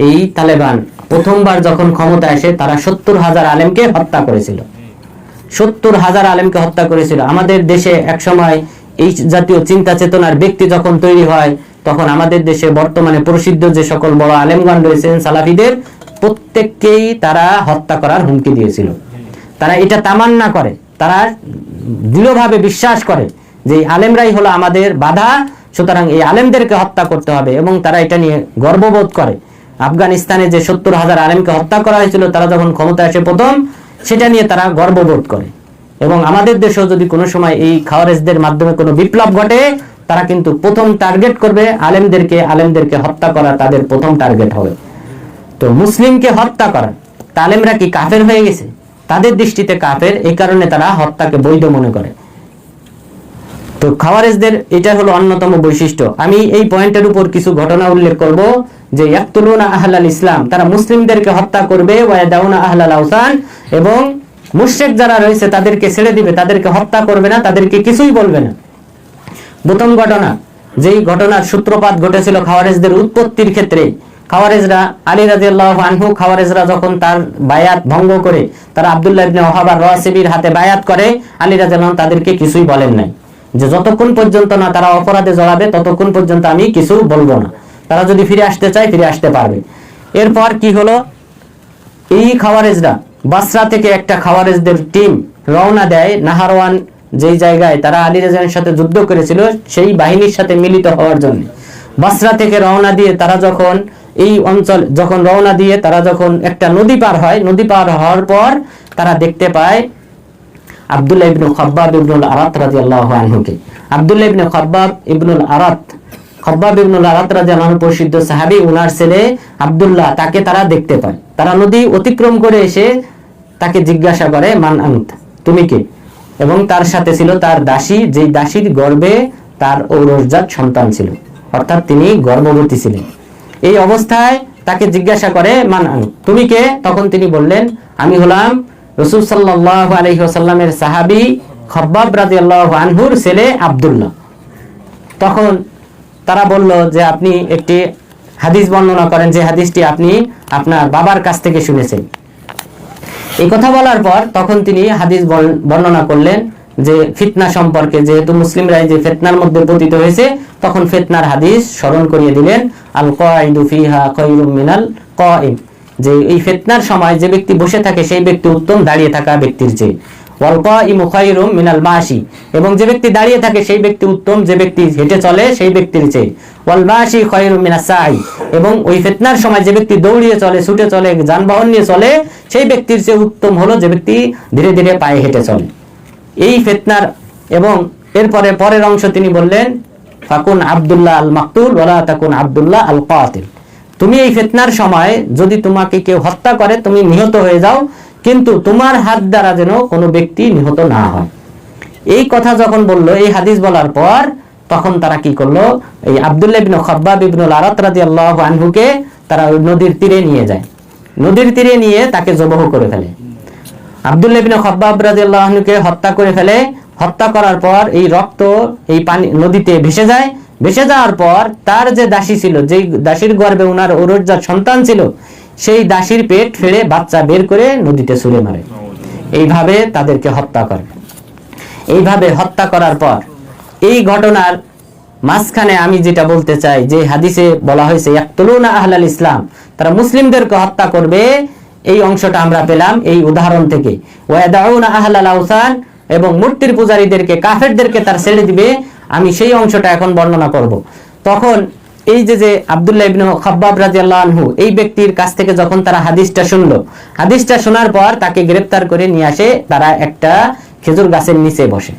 A: এই তালেবান প্রথমবার যখন ক্ষমতা আসে, তারা 70,000 আলেমকে হত্যা করেছিল। 70,000 আলেমকে হত্যা করেছিল। আমাদের দেশে একসময় এই জাতীয় চিন্তা চেতনার ব্যক্তি যখন তৈরি হয়, তখন আমাদের দেশে বর্তমানে প্রসিদ্ধ যে সকল বড় আলেমগণ রয়েছেন সালাফিদের, প্রত্যেককেই তারা হত্যা করার হুমকি দিয়েছিল। তারা এটা তামান্না করে, তারা দৃঢ়ভাবে বিশ্বাস করে যে এই আলেমরাই হলো আমাদের বাধা, সুতরাং এই আলেমদেরকে হত্যা করতে হবে, এবং তারা এটা নিয়ে গর্ববোধ করে। আফগানিস্তানে যে 70,000 আলেমকে হত্যা করা হয়েছিল, তারা যখন ক্ষমতা আসে প্রথম, সেটা নিয়ে তারা গর্ববোধ করে। এবং আমাদের দেশেও যদি কোনো সময় এই খাওয়ারেজদের মাধ্যমে কোনো বিপ্লব ঘটে, তারা কিন্তু প্রথম টার্গেট করবে আলেমদেরকে, আলেমদেরকে হত্যা করা তাদের প্রথম টার্গেট হবে। তো মুসলিমকে হত্যা করা, আলেমরা কি কাফের হয়ে গেছে? তাদের দৃষ্টিতে কাফের, এই কারণে তারা হত্যাকে বৈধ মনে করে। তো খাওয়ারেজদের এটা হলো অন্যতম বৈশিষ্ট্য। আমি এই পয়েন্টের উপর কিছু ঘটনা উল্লেখ করব, যে ইয়াকতুলুনা আহলাল ইসলাম, তারা মুসলিমদেরকে হত্যা করবে, ওয়া ইয়াদাউনা আহলাল আওসান, এবং মুশরিক যারা রয়েছে তাদেরকে ছেড়ে দিবে, তাদেরকে হত্যা করবে না, তাদেরকে কিছুই বলবে না। প্রথম ঘটনা, যেই ঘটনার সূত্রপাত ঘটেছিল খাওয়ারেজদের উৎপত্তির ক্ষেত্রে, খাওয়ারেজরা আলী রাদিয়াল্লাহু আনহু, খাওয়ারেজরা যখন তার বায়াত ভঙ্গ করে তারা আব্দুল্লাহ ইবনে ওহাব আর-রাসিবির হাতে বায়াত করে, আলী রাদিয়াল্লাহু আনহু তাদেরকে কিছুই বলেন নাই, যে যতক্ষণ পর্যন্ত না তারা অপরাধে জড়াবে ততক্ষণ পর্যন্ত আমি কিছু বলবো না, তারা যদি ফিরে আসতে চায় ফিরে আসতে পারবে। এরপর কি হলো, এই খাওয়ারেজরা বাসরা থেকে একটা খাওয়ারেজদের টিম রওনা দেয় নাহারওয়ান, যেই জায়গায় তারা আলী রাদিয়াল্লাহু সাথে যুদ্ধ করেছিল সেই বাহিনীর সাথে মিলিত হওয়ার জন্য। বাসরা থেকে রওনা দিয়ে তারা যখন এই অঞ্চল রওনা দিয়ে তারা যখন একটা নদী পার হয়, নদী পার হওয়ার পর তারা দেখতে পায় আব্দুল্লাহ ইবনে খাব্বাব ইবনুল আরাত রাদিয়াল্লাহু আনহুকে। আব্দুল্লাহ ইবনে খাব্বাব ইবনুল আরাত, খাব্বাব ইবনুল আরাত রাদিয়াল্লাহু আনহু প্রসিদ্ধ সাহাবী, উনার ছেলে আব্দুল্লাহ, তাকে তারা দেখতে পায়। তারা নদী অতিক্রম করে এসে তাকে জিজ্ঞাসা করে, মান আনত, তুমি কে? এবং তার সাথে ছিল তার দাসী, যেই দাসীর গর্ভে তার ঔরসজাত সন্তান ছিল, অর্থাৎ তিনি গর্ভবতী ছিলেন। এই অবস্থায় তাকে জিজ্ঞাসা করে, মান আনত, তুমি কে? তখন তিনি বললেন, আমি হলাম রাসূল সাল্লাল্লাহু আলাইহি ওয়াসাল্লামের সাহাবী খাব্বাব রাদিয়াল্লাহু আনহুর ছেলে আব্দুল্লাহ। তখন তারা বলল যে আপনি একটি হাদিস বর্ণনা করেন, যে হাদিসটি আপনি আপনার বাবার কাছ থেকে শুনেছেন। এই কথা বলার পর তখন তিনি হাদিস বর্ণনা করলেন যে ফিতনা সম্পর্কে, যেহেতু মুসলিমরা যে ফিতনার মধ্যে পতিত হয়েছে, তখন ফিতনার হাদিস স্মরণ করিয়ে দিলেন, আল কাঈদু ফিহা খায়রুম মিনাল কাঈম, যে এই ফিতনার সময় যে ব্যক্তি বসে থাকে সেই ব্যক্তি উত্তম দাঁড়িয়ে থাকা ব্যক্তির চেয়ে। ওয়াল কাইমু খায়রুম মিনাল মাশি, এবং যে ব্যক্তি দাঁড়িয়ে থাকে সেই ব্যক্তি উত্তম যে ব্যক্তি হেঁটে চলে সেই ব্যক্তির চেয়ে। ওয়াল মাশি খায়রুম মিনাস সাই, এবং ওই ফিতনার সময় যে ব্যক্তি দৌড়িয়ে চলে, ছুটে চলে, যানবাহন নিয়ে চলে সেই ব্যক্তির চেয়ে উত্তম হলো যে ব্যক্তি ধীরে ধীরে পায়ে হেঁটে চলে। এই ফিতনার এবং এরপরে পরের অংশ তিনি বললেন ফাকুন আব্দুল্লাহ আল মাকতুল ওয়ালা তাকুন আব্দুল্লাহ আল কাতিল, তুমি এই ফিতনার সময় যদি তোমাকে কেউ হত্যা করে তুমি নিহত হয়ে যাও, কিন্তু তোমার হাত দ্বারা যেন কোনো ব্যক্তি নিহত না হয়। এই কথা যখন বললো, এই হাদিস বলার পর তখন তারা কি করলো, এই আব্দুল্লাহ ইবনে খাব্বাব ইবনুল আরাত রাদিয়াল্লাহু আনহুকে তারা ওই নদীর তীরে নিয়ে যায়। নদীর তীরে নিয়ে তাকে জবহ করে ফেলে। আব্দুল্লাহ ইবনে খাব্বাব রাদিয়াল্লাহু আনহুকে হত্যা করে ফেলে। হত্যা করার পর এই রক্ত এই পানি নদীতে ভেসে যায়। ভেসে যাওয়ার পর তার যে দাসী ছিল, যেই দাসীর গর্ভে ওনার ঔরজাত সন্তান ছিল, সেই দাসীর পেট ফেড়ে বাচ্চা বের করে নদীতে ছুঁড়ে মারে। এইভাবে তাদেরকে হত্যা করে। এইভাবে হত্যা করার পর এই ঘটনার মাঝখানে আমি যেটা বলতে চাই, যে হাদিসে বলা হয়েছে ইয়াকতুলুনা আহলাল ইসলাম, তারা মুসলিমদেরকে হত্যা করবে, এই অংশটা আমরা পেলাম এই উদাহরণ থেকে। ওয়াদাউনা আহলাল আওসান, এবং মূর্তির পূজারীদেরকে, কাফেরদেরকে তার ছেড়ে দিবে। আমি সেই অংশটা এখন বর্ণনা করব। তখন এই যে আব্দুল্লাহ ইবনে খাব্বাব রাদিয়াল্লাহু আনহু, এই ব্যক্তির কাছ থেকে যখন তারা হাদিসটা শুনলো, হাদিসটা শোনার পর তাকে গ্রেফতার করে নিয়ে আসে। তারা একটা খেজুর গাছের নিচে বসে।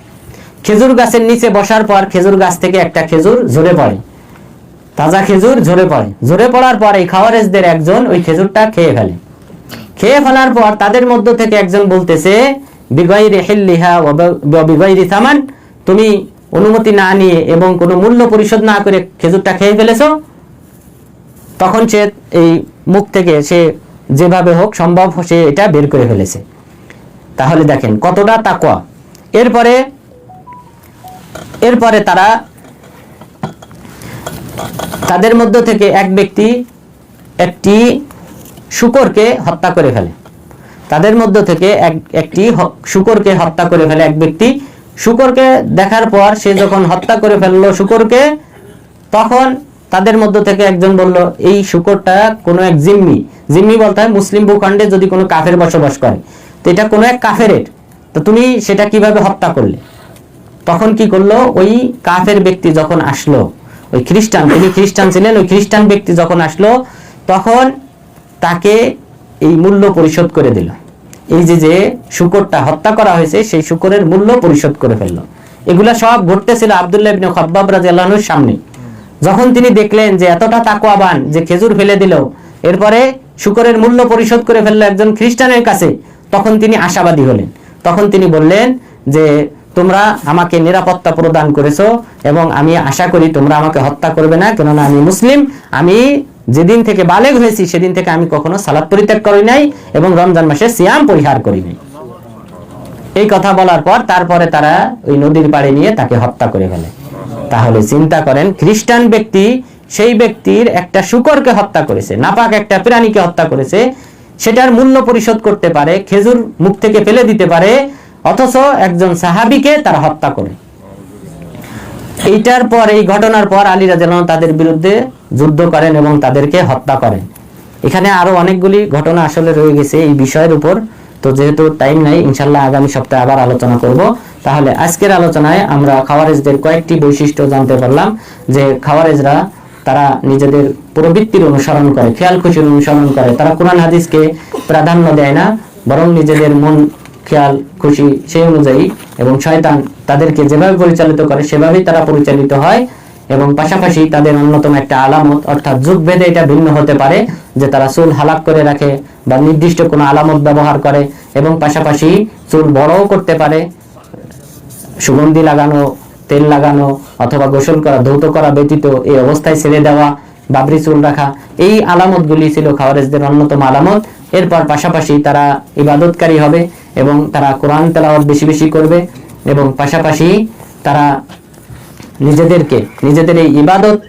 A: খেজুর গাছের নিচে বসার পর খেজুর গাছ থেকে একটা খেজুর ঝরে পড়ে, তাজা খেজুর ঝরে পড়ে। ঝরে পড়ার পর এই খাওয়ারেজদের একজন ওই খেজুরটা খেয়ে ফেলে। খেয়ে ফেলার পর তাদের মধ্য থেকে একজন বলতেছে বিগাইরি হিল্লিহা ওয়া বিগাইরি সামান, তুমি অনুমতি না নিয়ে এবং কোনো মূল্য পরিশোধ না করে খেজুরটা খেয়ে ফেলেছো। তখন সে এই মুখ থেকে সে যেভাবে হোক সম্ভব সে এটা বের করে ফেলেছে। তাহলে দেখেন কতটা তাকওয়া। এরপরে তারা তাদের মধ্য থেকে এক ব্যক্তি একটি শূকরকে হত্যা করে ফেলে। তাদের মধ্য থেকে একটি শূকরকে হত্যা করে ফেলে এক ব্যক্তি। শূকরকে দেখার পর সে যখন হত্যা করে ফেললো শূকরকে, তখন তাদের মধ্য থেকে একজন বলল এই শূকরটা কোনো এক জিম্মি বলতে হয় মুসলিম ভূখণ্ডে যদি কোনো কাফের বসবাস করে, তো এটা কোনো এক কাফেরের, তো তুমি সেটা কিভাবে হত্যা করলে? তখন কি করলো, ওই কাফের ব্যক্তি যখন আসলো, ওই খ্রিস্টান, তিনি খ্রিস্টান ছিলেন, ওই খ্রিস্টান ব্যক্তি যখন আসলো তখন তাকে এই মূল্য পরিশোধ করে দিল। এই যে শূকরটা হত্যা করা হয়েছে সেই শূকরের মূল্য পরিশোধ করে ফেললো। এগুলা সব ঘটতেছিল আব্দুল্লাহ ইবনে খাব্বাব রাদিয়াল্লাহু আনহুর সামনে। যখন তিনি দেখলেন যে এতটা তাকওয়াবান, যে খেজুর ফেলে দিল, এরপরে শূকরের মূল্য পরিশোধ করে ফেললো একজন খ্রিস্টানের কাছে, তখন তিনি আশাবাদী হলেন। তখন তিনি বললেন যে তোমরা আমাকে নিরাপত্তা প্রদান করেছো এবং আমি আশা করি তোমরা আমাকে হত্যা করবে না, কেননা আমি মুসলিম। আমি যেদিন থেকে বালেগ হয়েছি সেদিন থেকে আমি কখনো সালাত পরিত্যাগ করি নাই এবং রমজান মাসে সিয়াম পরিহার করি নাই। এই কথা বলার পর তারপরে তারা ওই নদীর পাড়ে নিয়ে তাকে হত্যা করে ফেলে। তাহলে চিন্তা করেন, খ্রিস্টান ব্যক্তি সেই ব্যক্তির একটা শূকরকে হত্যা করেছে, নাপাক একটা প্রাণীকে হত্যা করেছে, সেটার মূল্য পরিশোধ করতে পারে, খেজুর মুখ থেকে ফেলে দিতে পারে, অথচ একজন সাহাবীকে তারা হত্যা করে। এইটার পর, এই ঘটনার পর আলী রাদিয়াল্লাহু আনহু তাদের বিরুদ্ধে যুদ্ধ করেন এবং তাদেরকে হত্যা করেন। এখানে আরো অনেকগুলি ঘটনা আসলে রয়ে গেছে এই বিষয়ের উপর, তো যেহেতু টাইম নাই, ইনশাআল্লাহ আগামী সপ্তাহে আবার আলোচনা করব। তাহলে আজকের আলোচনায় আমরা খাওয়ারেজদের কয়েকটি বৈশিষ্ট্য জানতে পারলাম, যে খাওয়ারেজরা তারা নিজেদের প্রবৃত্তির অনুসরণ করে, খেয়াল খুশির অনুসরণ করে, তারা কোরআন হাদিসকে প্রাধান্য দেয় না, বরং নিজেদের মন খেয়াল খুশি সেই অনুযায়ী, এবং শয়তান তাদেরকে যেভাবে পরিচালিত করে সেভাবেই তারা পরিচালিত হয়। এবং পাশাপাশি তাদের অন্যতম একটা আলামত, অর্থাৎ যুগ ভেদে এটা ভিন্ন হতে পারে, যে তারা চুল হালাক করে রাখে বা নির্দিষ্ট কোনো আলামত ব্যবহার করে, এবং পাশাপাশি চুল বড়ও করতে পারে, সুগন্ধি লাগানো, তেল লাগানো অথবা গোসল করা, ধৌত করা ব্যতীত এই অবস্থায় ছেড়ে দেওয়া, বাবরি চুল রাখা, এই আলামতগুলি ছিল খাওয়ারেজদের অন্যতম আলামত। এরপর পাশাপাশি তারা ইবাদতকারী হবে এবং তারা কোরআন তেলাওয়াত বেশি বেশি করবে, এবং পাশাপাশি তারা নিজেদের এই ইবাদত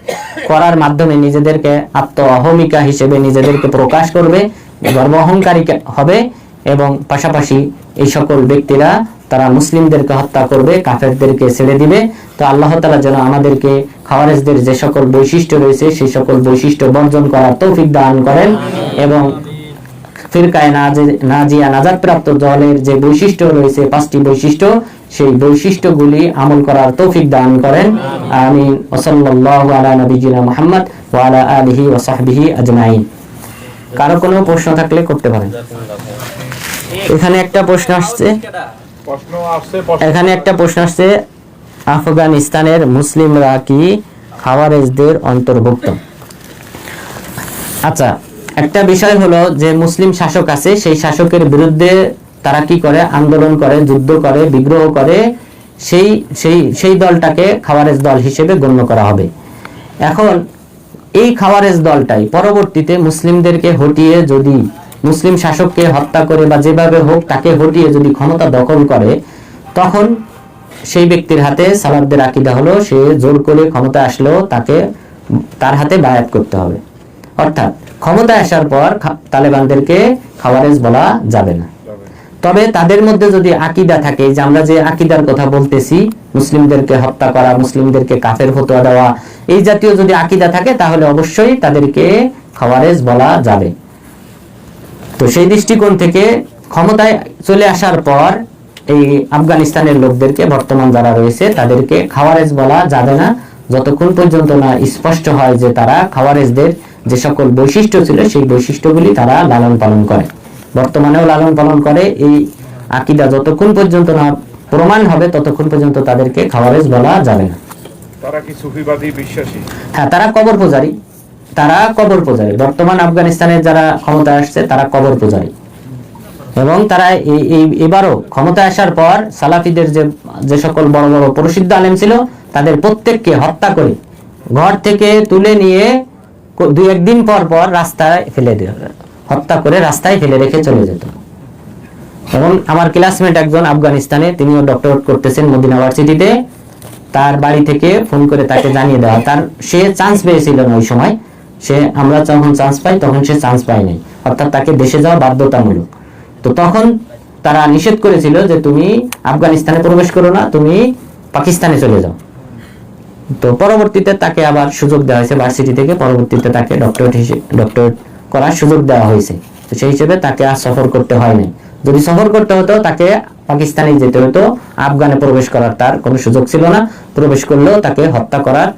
A: করার মাধ্যমে নিজেদেরকে আত্ম অহমিকা হিসেবে নিজেদেরকে প্রকাশ করবে, গর্ব অহংকারী হবে, এবং পাশাপাশি এই সকল ব্যক্তিরা তারা মুসলিমদেরকে হত্যা করবে, কাফেরদেরকে ছেড়ে দিবে। তো আল্লাহ তাআলা যেন আমাদেরকে খাওয়ারেজদের যে সকল বৈশিষ্ট্য রয়েছে সেই সকল বৈশিষ্ট্য বর্জন করার তৌফিক দান করেন, এবং ফিরকায়ে নাজিয়া নাজাতপ্রাপ্ত দলের যে বৈশিষ্ট্য রয়েছে, 5টি বৈশিষ্ট্য, সেই বৈশিষ্ট্যগুলি আমল করার তৌফিক দান করেন। আমিন। ওয়া সাল্লাল্লাহু আলা নবিয়িনা মুহাম্মদ ওয়া আলা আলিহি ওয়া সাহবিহি আজমাইন। কারো কোনো প্রশ্ন থাকলে করতে পারেন। এখানে একটা প্রশ্ন আসছে, আফগানিস্তানের মুসলিমরা কি খাওয়ারেজদের অন্তর্ভুক্ত? আচ্ছা, একটা বিষয় হলো যে মুসলিম শাসক আছে, সেই শাসকের বিরুদ্ধে তারা কি করে, আন্দোলন করে, যুদ্ধ করে, বিগ্রহ করে, সেই দলটাকে খাওয়ারেজ দল হিসেবে গণ্য করা হবে। এখন এই খাওয়ারেজ দলটাই পরবর্তীতে মুসলিমদেরকে হটিয়ে, যদি মুসলিম শাসককে হত্যা করে বা যেভাবে হোক তাকে হটিয়ে যদি ক্ষমতা দখল করে, তখন সেই ব্যক্তির হাতে সালাফদের আকীদা হলো সে জোর করে ক্ষমতা আসলেও তার হাতে বায়াত করতে হবে। অর্থাৎ ক্ষমতায় আসার পর তালেবানদেরকে খাওয়ারেজ বলা যাবে না। তবে তাদের মধ্যে যদি আকীদা থাকে, যে আমরা যে আকীদার কথা বলতেছি, মুসলিমদেরকে হত্যা করা, মুসলিমদেরকে কাফের ফতোয়া দেওয়া, এই জাতীয় যদি আকীদা থাকে, তাহলে অবশ্যই তাদেরকে খাওয়ারেজ বলা যাবে। তো সেই দৃষ্টিকোণ থেকে ক্ষমতায় চলে আসার পর এই আফগানিস্তানের লোকদেরকে, বর্তমান যারা রয়েছে, তাদেরকে খাওয়ারেজ বলা যাবে না, যতক্ষণ পর্যন্ত না স্পষ্ট হয় যে তারা খাওয়ারেজদের যে সকল বৈশিষ্ট্য ছিল সেই বৈশিষ্ট্যগুলি তারা লালন পালন করে, বর্তমানেও লালন পালন করে। এই আকীদা যতক্ষণ পর্যন্ত না প্রমাণ হবে ততক্ষণ পর্যন্ত তাদেরকে খাওয়ারেজ বলা যাবে না।
B: তারা কি সুফিবাদী বিশ্বাসী?
A: হ্যাঁ, তারা কবর পূজারী। বর্তমান আফগানিস্তানের যারা ক্ষমতায় আসছে তারা কবর পূজারী, এবং তারা এবারও ক্ষমতায় আসার পর সালাফিদের যে সকল বড় বড় প্রসিদ্ধ আলেম ছিল তাদের প্রত্যেককে হত্যা করে ঘর থেকে তুলে নিয়ে 2-1 দিন পর পর রাস্তায় ফেলে হত্যা করে রাস্তায় ফেলে রেখে চলে যেত। এবং আমার ক্লাসমেট একজন আফগানিস্তানে, তিনিও ডক্টরেট করতেছেন মদিনা ইউনিভার্সিটিতে, তার বাড়ি থেকে ফোন করে তাকে জানিয়ে দেওয়া, সে চান্স পেয়েছিল না ওই সময়, আমরা যখন চান্স পাই তখন সে চান্স পায়নি, অর্থাৎ তাকে দেশে যাওয়া বাধ্যতামূলক। তো তখন তারা নিষেধ করেছিল যে তুমি আফগানিস্তানে প্রবেশ করো না, তুমি পাকিস্তানে চলে যাও। তো পরবর্তীতে তাকে আবার সুযোগ দেওয়া হয়েছে ভার্সিটি থেকে, পরবর্তীতে তাকে ডক্টরেট করার সুযোগ দেওয়া হয়েছে। তো সেই হিসেবে তাকে আর সফর করতে হয়নি। যদি সফর করতে হতো তাকে পাকিস্তানে যেতে হতো, আফগানে প্রবেশ করার তার কোনো সুযোগ ছিল না। প্রবেশ করলেও তাকে হত্যা করার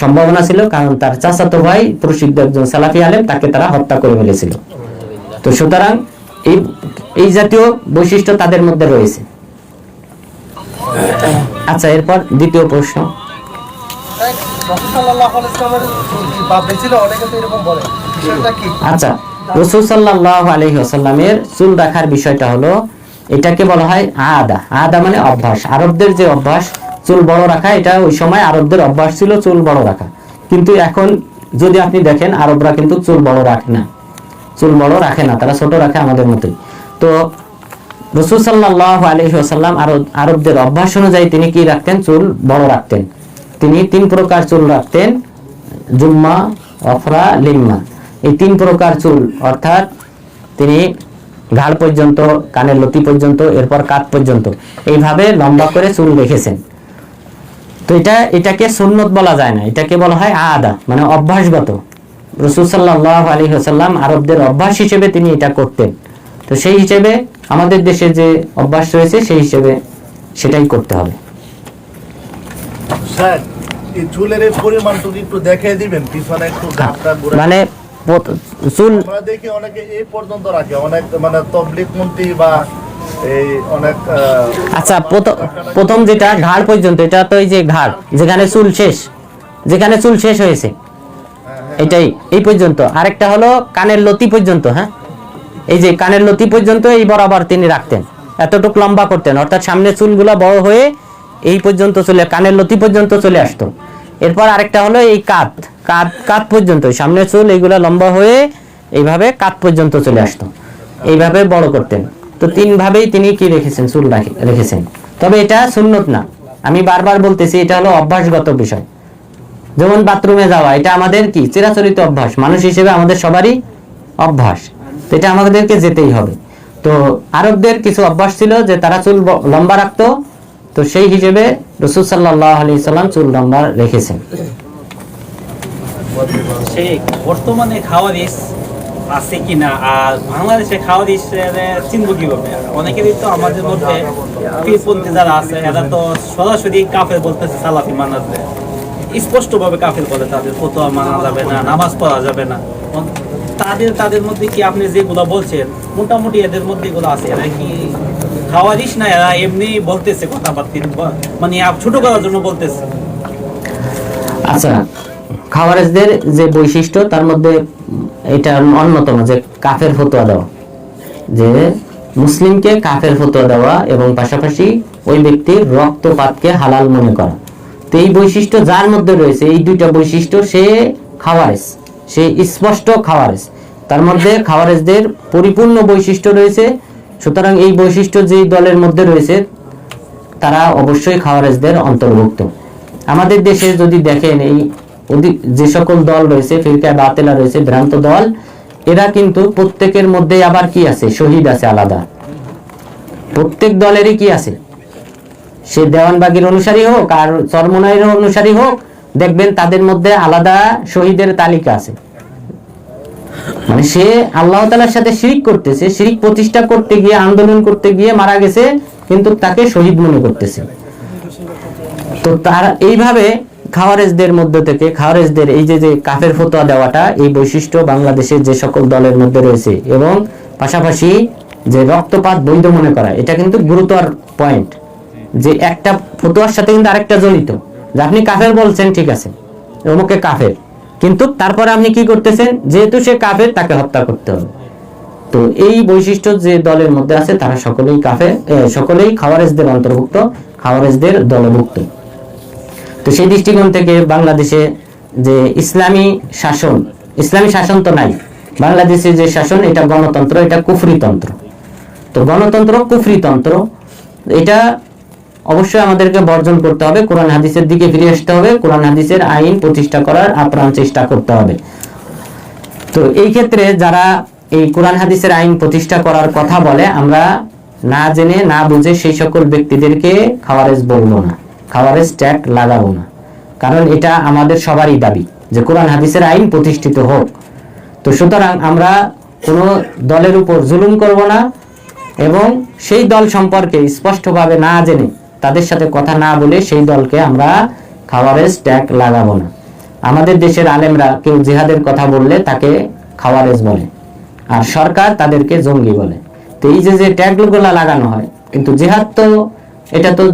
A: সম্ভাবনা ছিল, কারণ তার চাচাতো ভাই প্রসিদ্ধ একজন সালাফি আলেম, তাকে তারা হত্যা করে ফেলেছিল। তো সুতরাং এই জাতীয় বৈশিষ্ট্য তাদের মধ্যে রয়েছে। আচ্ছা, এরপর দ্বিতীয় প্রশ্ন। আচ্ছা, রাসূল সাল্লাল্লাহু আলাইহি ওয়াসাল্লামের চুল রাখার বিষয়টা হলো, এটাকে বলা হয় আদা মানে অভ্যাস। আরবদের যে অভ্যাস চুল বড় রাখা, এটা ওই সময় আরবদের অভ্যাস ছিল চুল বড় রাখা। কিন্তু এখন যদি আপনি দেখেন, আরবরা কিন্তু চুল বড় রাখে না, তারা ছোট রাখে আমাদের মতোই। তো রাসূল সাল্লাল্লাহু আলাইহি ওয়াসাল্লাম আরবদের অভ্যাস অনুযায়ী তিনি কি রাখতেন? চুল বড় রাখতেন। তিনি 3 প্রকার চুল রাখতেন, জুম্মা, অফরা, লিম্মা। এই 3 প্রকার চুল, অর্থাৎ তিনি ঘাড় পর্যন্ত, কানের লতি পর্যন্ত, এরপর কাঁধ পর্যন্ত এইভাবে লম্বা করে চুল রেখেছেন। তো এটাকে সুন্নত বলা যায় না, এটাকে বলা হয় আদা, মানে অভ্যাসগত। রাসূল সাল্লাল্লাহু আলাইহি ওয়াসাল্লাম আরবদের অভ্যাস হিসেবে তিনি এটা করতেন। তো সেই হিসেবে আমাদের দেশে যে অভ্যাস রয়েছে সেই হিসেবে সেটাই করতে হবে।
C: স্যার, এই চুলের এই পরিমাণটুকু একটু দেখিয়ে দিবেন, পিছনে একটু দাঁতটা গোড়া।
A: মানে চুল
C: আমরা দেখি অনেকে এই পর্যন্ত রাখে, অনেক মানে তাবলীগ মন্ত্রী বা এই অনেক।
A: আচ্ছা, প্রথম যেটা ঘাড় পর্যন্ত, এটা তো এই যে ঘাড়, যেখানে চুল শেষ হয়েছে, এটাই এই পর্যন্ত। আরেকটা হলো কানের লতি পর্যন্ত। হ্যাঁ, এই যে কানের লতি পর্যন্ত এই বরাবর তিনি রাখতেন, এতটুকু লম্বা করতেন, অর্থাৎ সামনে চুলগুলা বড় হয়ে এই পর্যন্ত কানের লতি পর্যন্ত চলে আসতো। এরপর আরেকটা হলো এই কাঁধ পর্যন্ত, সামনের চুল এইগুলা লম্বা হয়ে এইভাবে কাঁধ পর্যন্ত চলে আসতো, এইভাবে বড় করতেন। তো 3 ভাবেই তিনি কি রেখেছেন? চুল রেখেছেন। তবে এটা সুন্নত না, আমি বারবার বলতেছি, এটা হলো অভ্যাসগত বিষয়। যেমন বাথরুমে যাওয়া, এটা আমাদের কি চিরাচরিত অভ্যাস, মানুষ হিসেবে আমাদের সবারই অভ্যাস, তো এটা আমাদেরকে যেতেই হবে। তো আরবদের কিছু অভ্যাস ছিল যে তারা চুল লম্বা রাখতো, তো সেই হিসেবে রাসূল সাল্লাল্লাহু আলাইহি সাল্লাম চুল লম্বা রেখেছেন।
D: বর্তমানে খাওয়ারিজ আছে কিনা, আর বাংলাদেশে খাওয়ারিজ চিনব কিভাবে? অনেকেরই তো আমাদের মধ্যে পীরপন্থী যারা আছে এরা তো সরাসরি কাফের বলতেছে, সালাফি মানাতে স্পষ্টভাবে কাফের বলে, তাদের ফতোয়া মানা যাবে না, নামাজ পড়া যাবে না। তাদের মধ্যে কি আপনি যেগুলো বলছেন মোটামুটি এদের মধ্যে এগুলো আছে? এরা কি খাওয়ারিজ না এরা এমনি বলতেছে কথাবার্তা, মানে ছোট করার জন্য বলতেছে?
A: আচ্ছা, খাওয়ারেজদের যে বৈশিষ্ট্য তার মধ্যে এটা অন্যতম, যে কাফের ফতোয়া দেওয়া, যে মুসলিমকে কাফের ফতোয়া দেওয়া এবং পাশাপাশি ওই ব্যক্তির রক্তপাতকে হালাল মনে করা। তো এই বৈশিষ্ট্য যার মধ্যে রয়েছে, এই দুইটা বৈশিষ্ট্য, সে খাওয়ারেজ, সে স্পষ্ট খাওয়ারেজ। তার মধ্যে খাওয়ারেজদের পরিপূর্ণ বৈশিষ্ট্য রয়েছে। সুতরাং এই বৈশিষ্ট্য যেই দলের মধ্যে রয়েছে তারা অবশ্যই খাওয়ারেজদের অন্তর্ভুক্ত। আমাদের দেশে যদি দেখেন, এই যে সকল দল রয়েছে, ফিরকা বাতিলা রয়েছে, ভ্রান্ত দল, এরা কিন্তু প্রত্যেকের মধ্যে আবার কি আছে, শহীদ আছে আলাদা। প্রত্যেক দলেরই কি আছে, সে দেওয়ানবাগীর অনুসারী হোক আর চরমনাইয়ের অনুসারী হোক, দেখবেন তাদের মধ্যে আলাদা শহীদের তালিকা আছে। মানে সে আল্লাহ তাআলার সাথে শিরিক করতেছে, শিরিক প্রতিষ্ঠা করতে গিয়ে, আন্দোলন করতে গিয়ে মারা গেছে, কিন্তু তাকে শহীদ মনে করতেছে। তো তার এইভাবে খাওয়ারেজদের মধ্যে থেকে, খাওয়ারেজদের এই যে কাফের ফতোয়া দেওয়াটা, এই বৈশিষ্ট্য বাংলাদেশের যে সকল দলের মধ্যে রয়েছে, এবং পাশাপাশি যে রক্তপাত বৈধ মনে করা, এটা কিন্তু গুরুতর পয়েন্ট। যে একটা ফতোয়ার সাথে কিন্তু আরেকটা জড়িত, যে আপনি কাফের বলছেন, ঠিক আছে, অমুকে কাফের, কিন্তু তারপরে আপনি কি করতেছেন, যেহেতু সে কাফের তাকে হত্যা করতে হবে। তো এই বৈশিষ্ট্য যে দলের মধ্যে আছে তারা সকলেই কাফের, সকলেই খাওয়ারেজদের অন্তর্ভুক্ত, খাওয়ারেজদের দলভুক্ত। তো সেই দৃষ্টিকোণ থেকে বাংলাদেশে যে ইসলামী শাসন তো নাই। বাংলাদেশে যে শাসন, এটা গণতন্ত্র, এটা কুফরিতন্ত্র। তো গণতন্ত্র, কুফরিতন্ত্র, এটা অবশ্যই আমাদেরকে বর্জন করতে হবে। কোরআন হাদিসের দিকে ফিরে আসতে হবে, কোরআন হাদিসের আইন প্রতিষ্ঠা করার আপ্রাণ চেষ্টা করতে হবে। তো এই ক্ষেত্রে যারা এই কোরআন হাদিসের আইন প্রতিষ্ঠা করার কথা বলে, আমরা না জেনে না বুঝে সেই সকল ব্যক্তিদেরকে খাওয়ারেজ বলবো না, খাওয়ারেজ ট্যাগ লাগাবো না। কারণ এটা আমাদের সবারই দাবি যে কোরআন হাদিসের আইন প্রতিষ্ঠিত হোক। তো সুতরাং আমরা কোনো দলের উপর জুলুম করব না, এবং সেই দল সম্পর্কে স্পষ্টভাবে না জেনে, তাদের সাথে কথা না বলে সেই দলকে আমরা খাওয়ারেজ ট্যাগ লাগাবো না। আমাদের দেশের আলেমরা কেউ জিহাদের কথা বললে তাকে খাওয়ারেজ বলে, আর সরকার তাদেরকে জঙ্গি বলে। তো এই যে ট্যাগগুলো লাগানো হয়, কিন্তু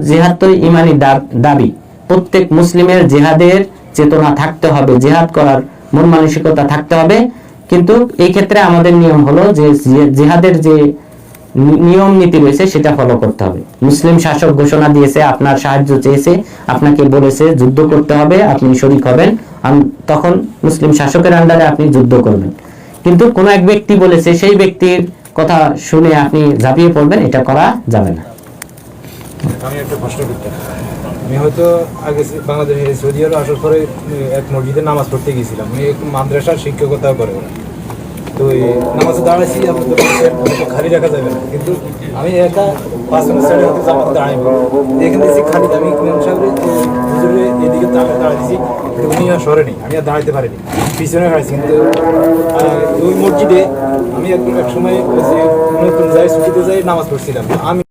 A: জিহাদ তো ইমানি দাবি। প্রত্যেক মুসলিমের জিহাদের চেতনা থাকতে হবে, জিহাদ করার মন মানসিকতা থাকতে হবে। কিন্তু এই ক্ষেত্রে আমাদের নিয়ম হলো যে জিহাদের যে নিয়ম নীতি রয়েছে সেটা ফলো করতে হবে। মুসলিম শাসক ঘোষণা দিয়েছে, আপনার সাহায্য চেয়েছে, আপনাকে বলেছে যুদ্ধ করতে হবে, আপনি শরীক হবেন, তখন মুসলিম শাসকের আন্ডারে আপনি যুদ্ধ করবেন। কিন্তু কোন এক ব্যক্তি বলেছে, সেই ব্যক্তির কথা শুনে আপনি ঝাঁপিয়ে পড়বেন, এটা করা যাবে না।
E: আমি একটা প্রশ্ন করতে, আমি হয়তো আগে বাংলাদেশে সৌদি আরব আসার পরে এক মসজিদে নামাজ পড়তে গিয়েছিলাম। আমি মাদ্রাসার শিক্ষকতাও করে ওরা। তো নামাজে দাঁড়াইছি, আপনি তো খালি রাখা যাবে না, কিন্তু আমি একা 5 মিনিট সাইডে হতে জামাতে দাঁড়াই, এখানে দেখছি খালি। আমি ইমাম সাহেবের হুজুরে এদিকে দাঁড়াইছি, কিন্তু উনি আর সরে নেই, আমি আর দাঁড়াইতে পারিনি, পিছনে দাঁড়াইছি। কিন্তু ওই মসজিদে আমি এক সময় নতুন যাই, ছুটিতে যাই, নামাজ পড়ছিলাম। আমি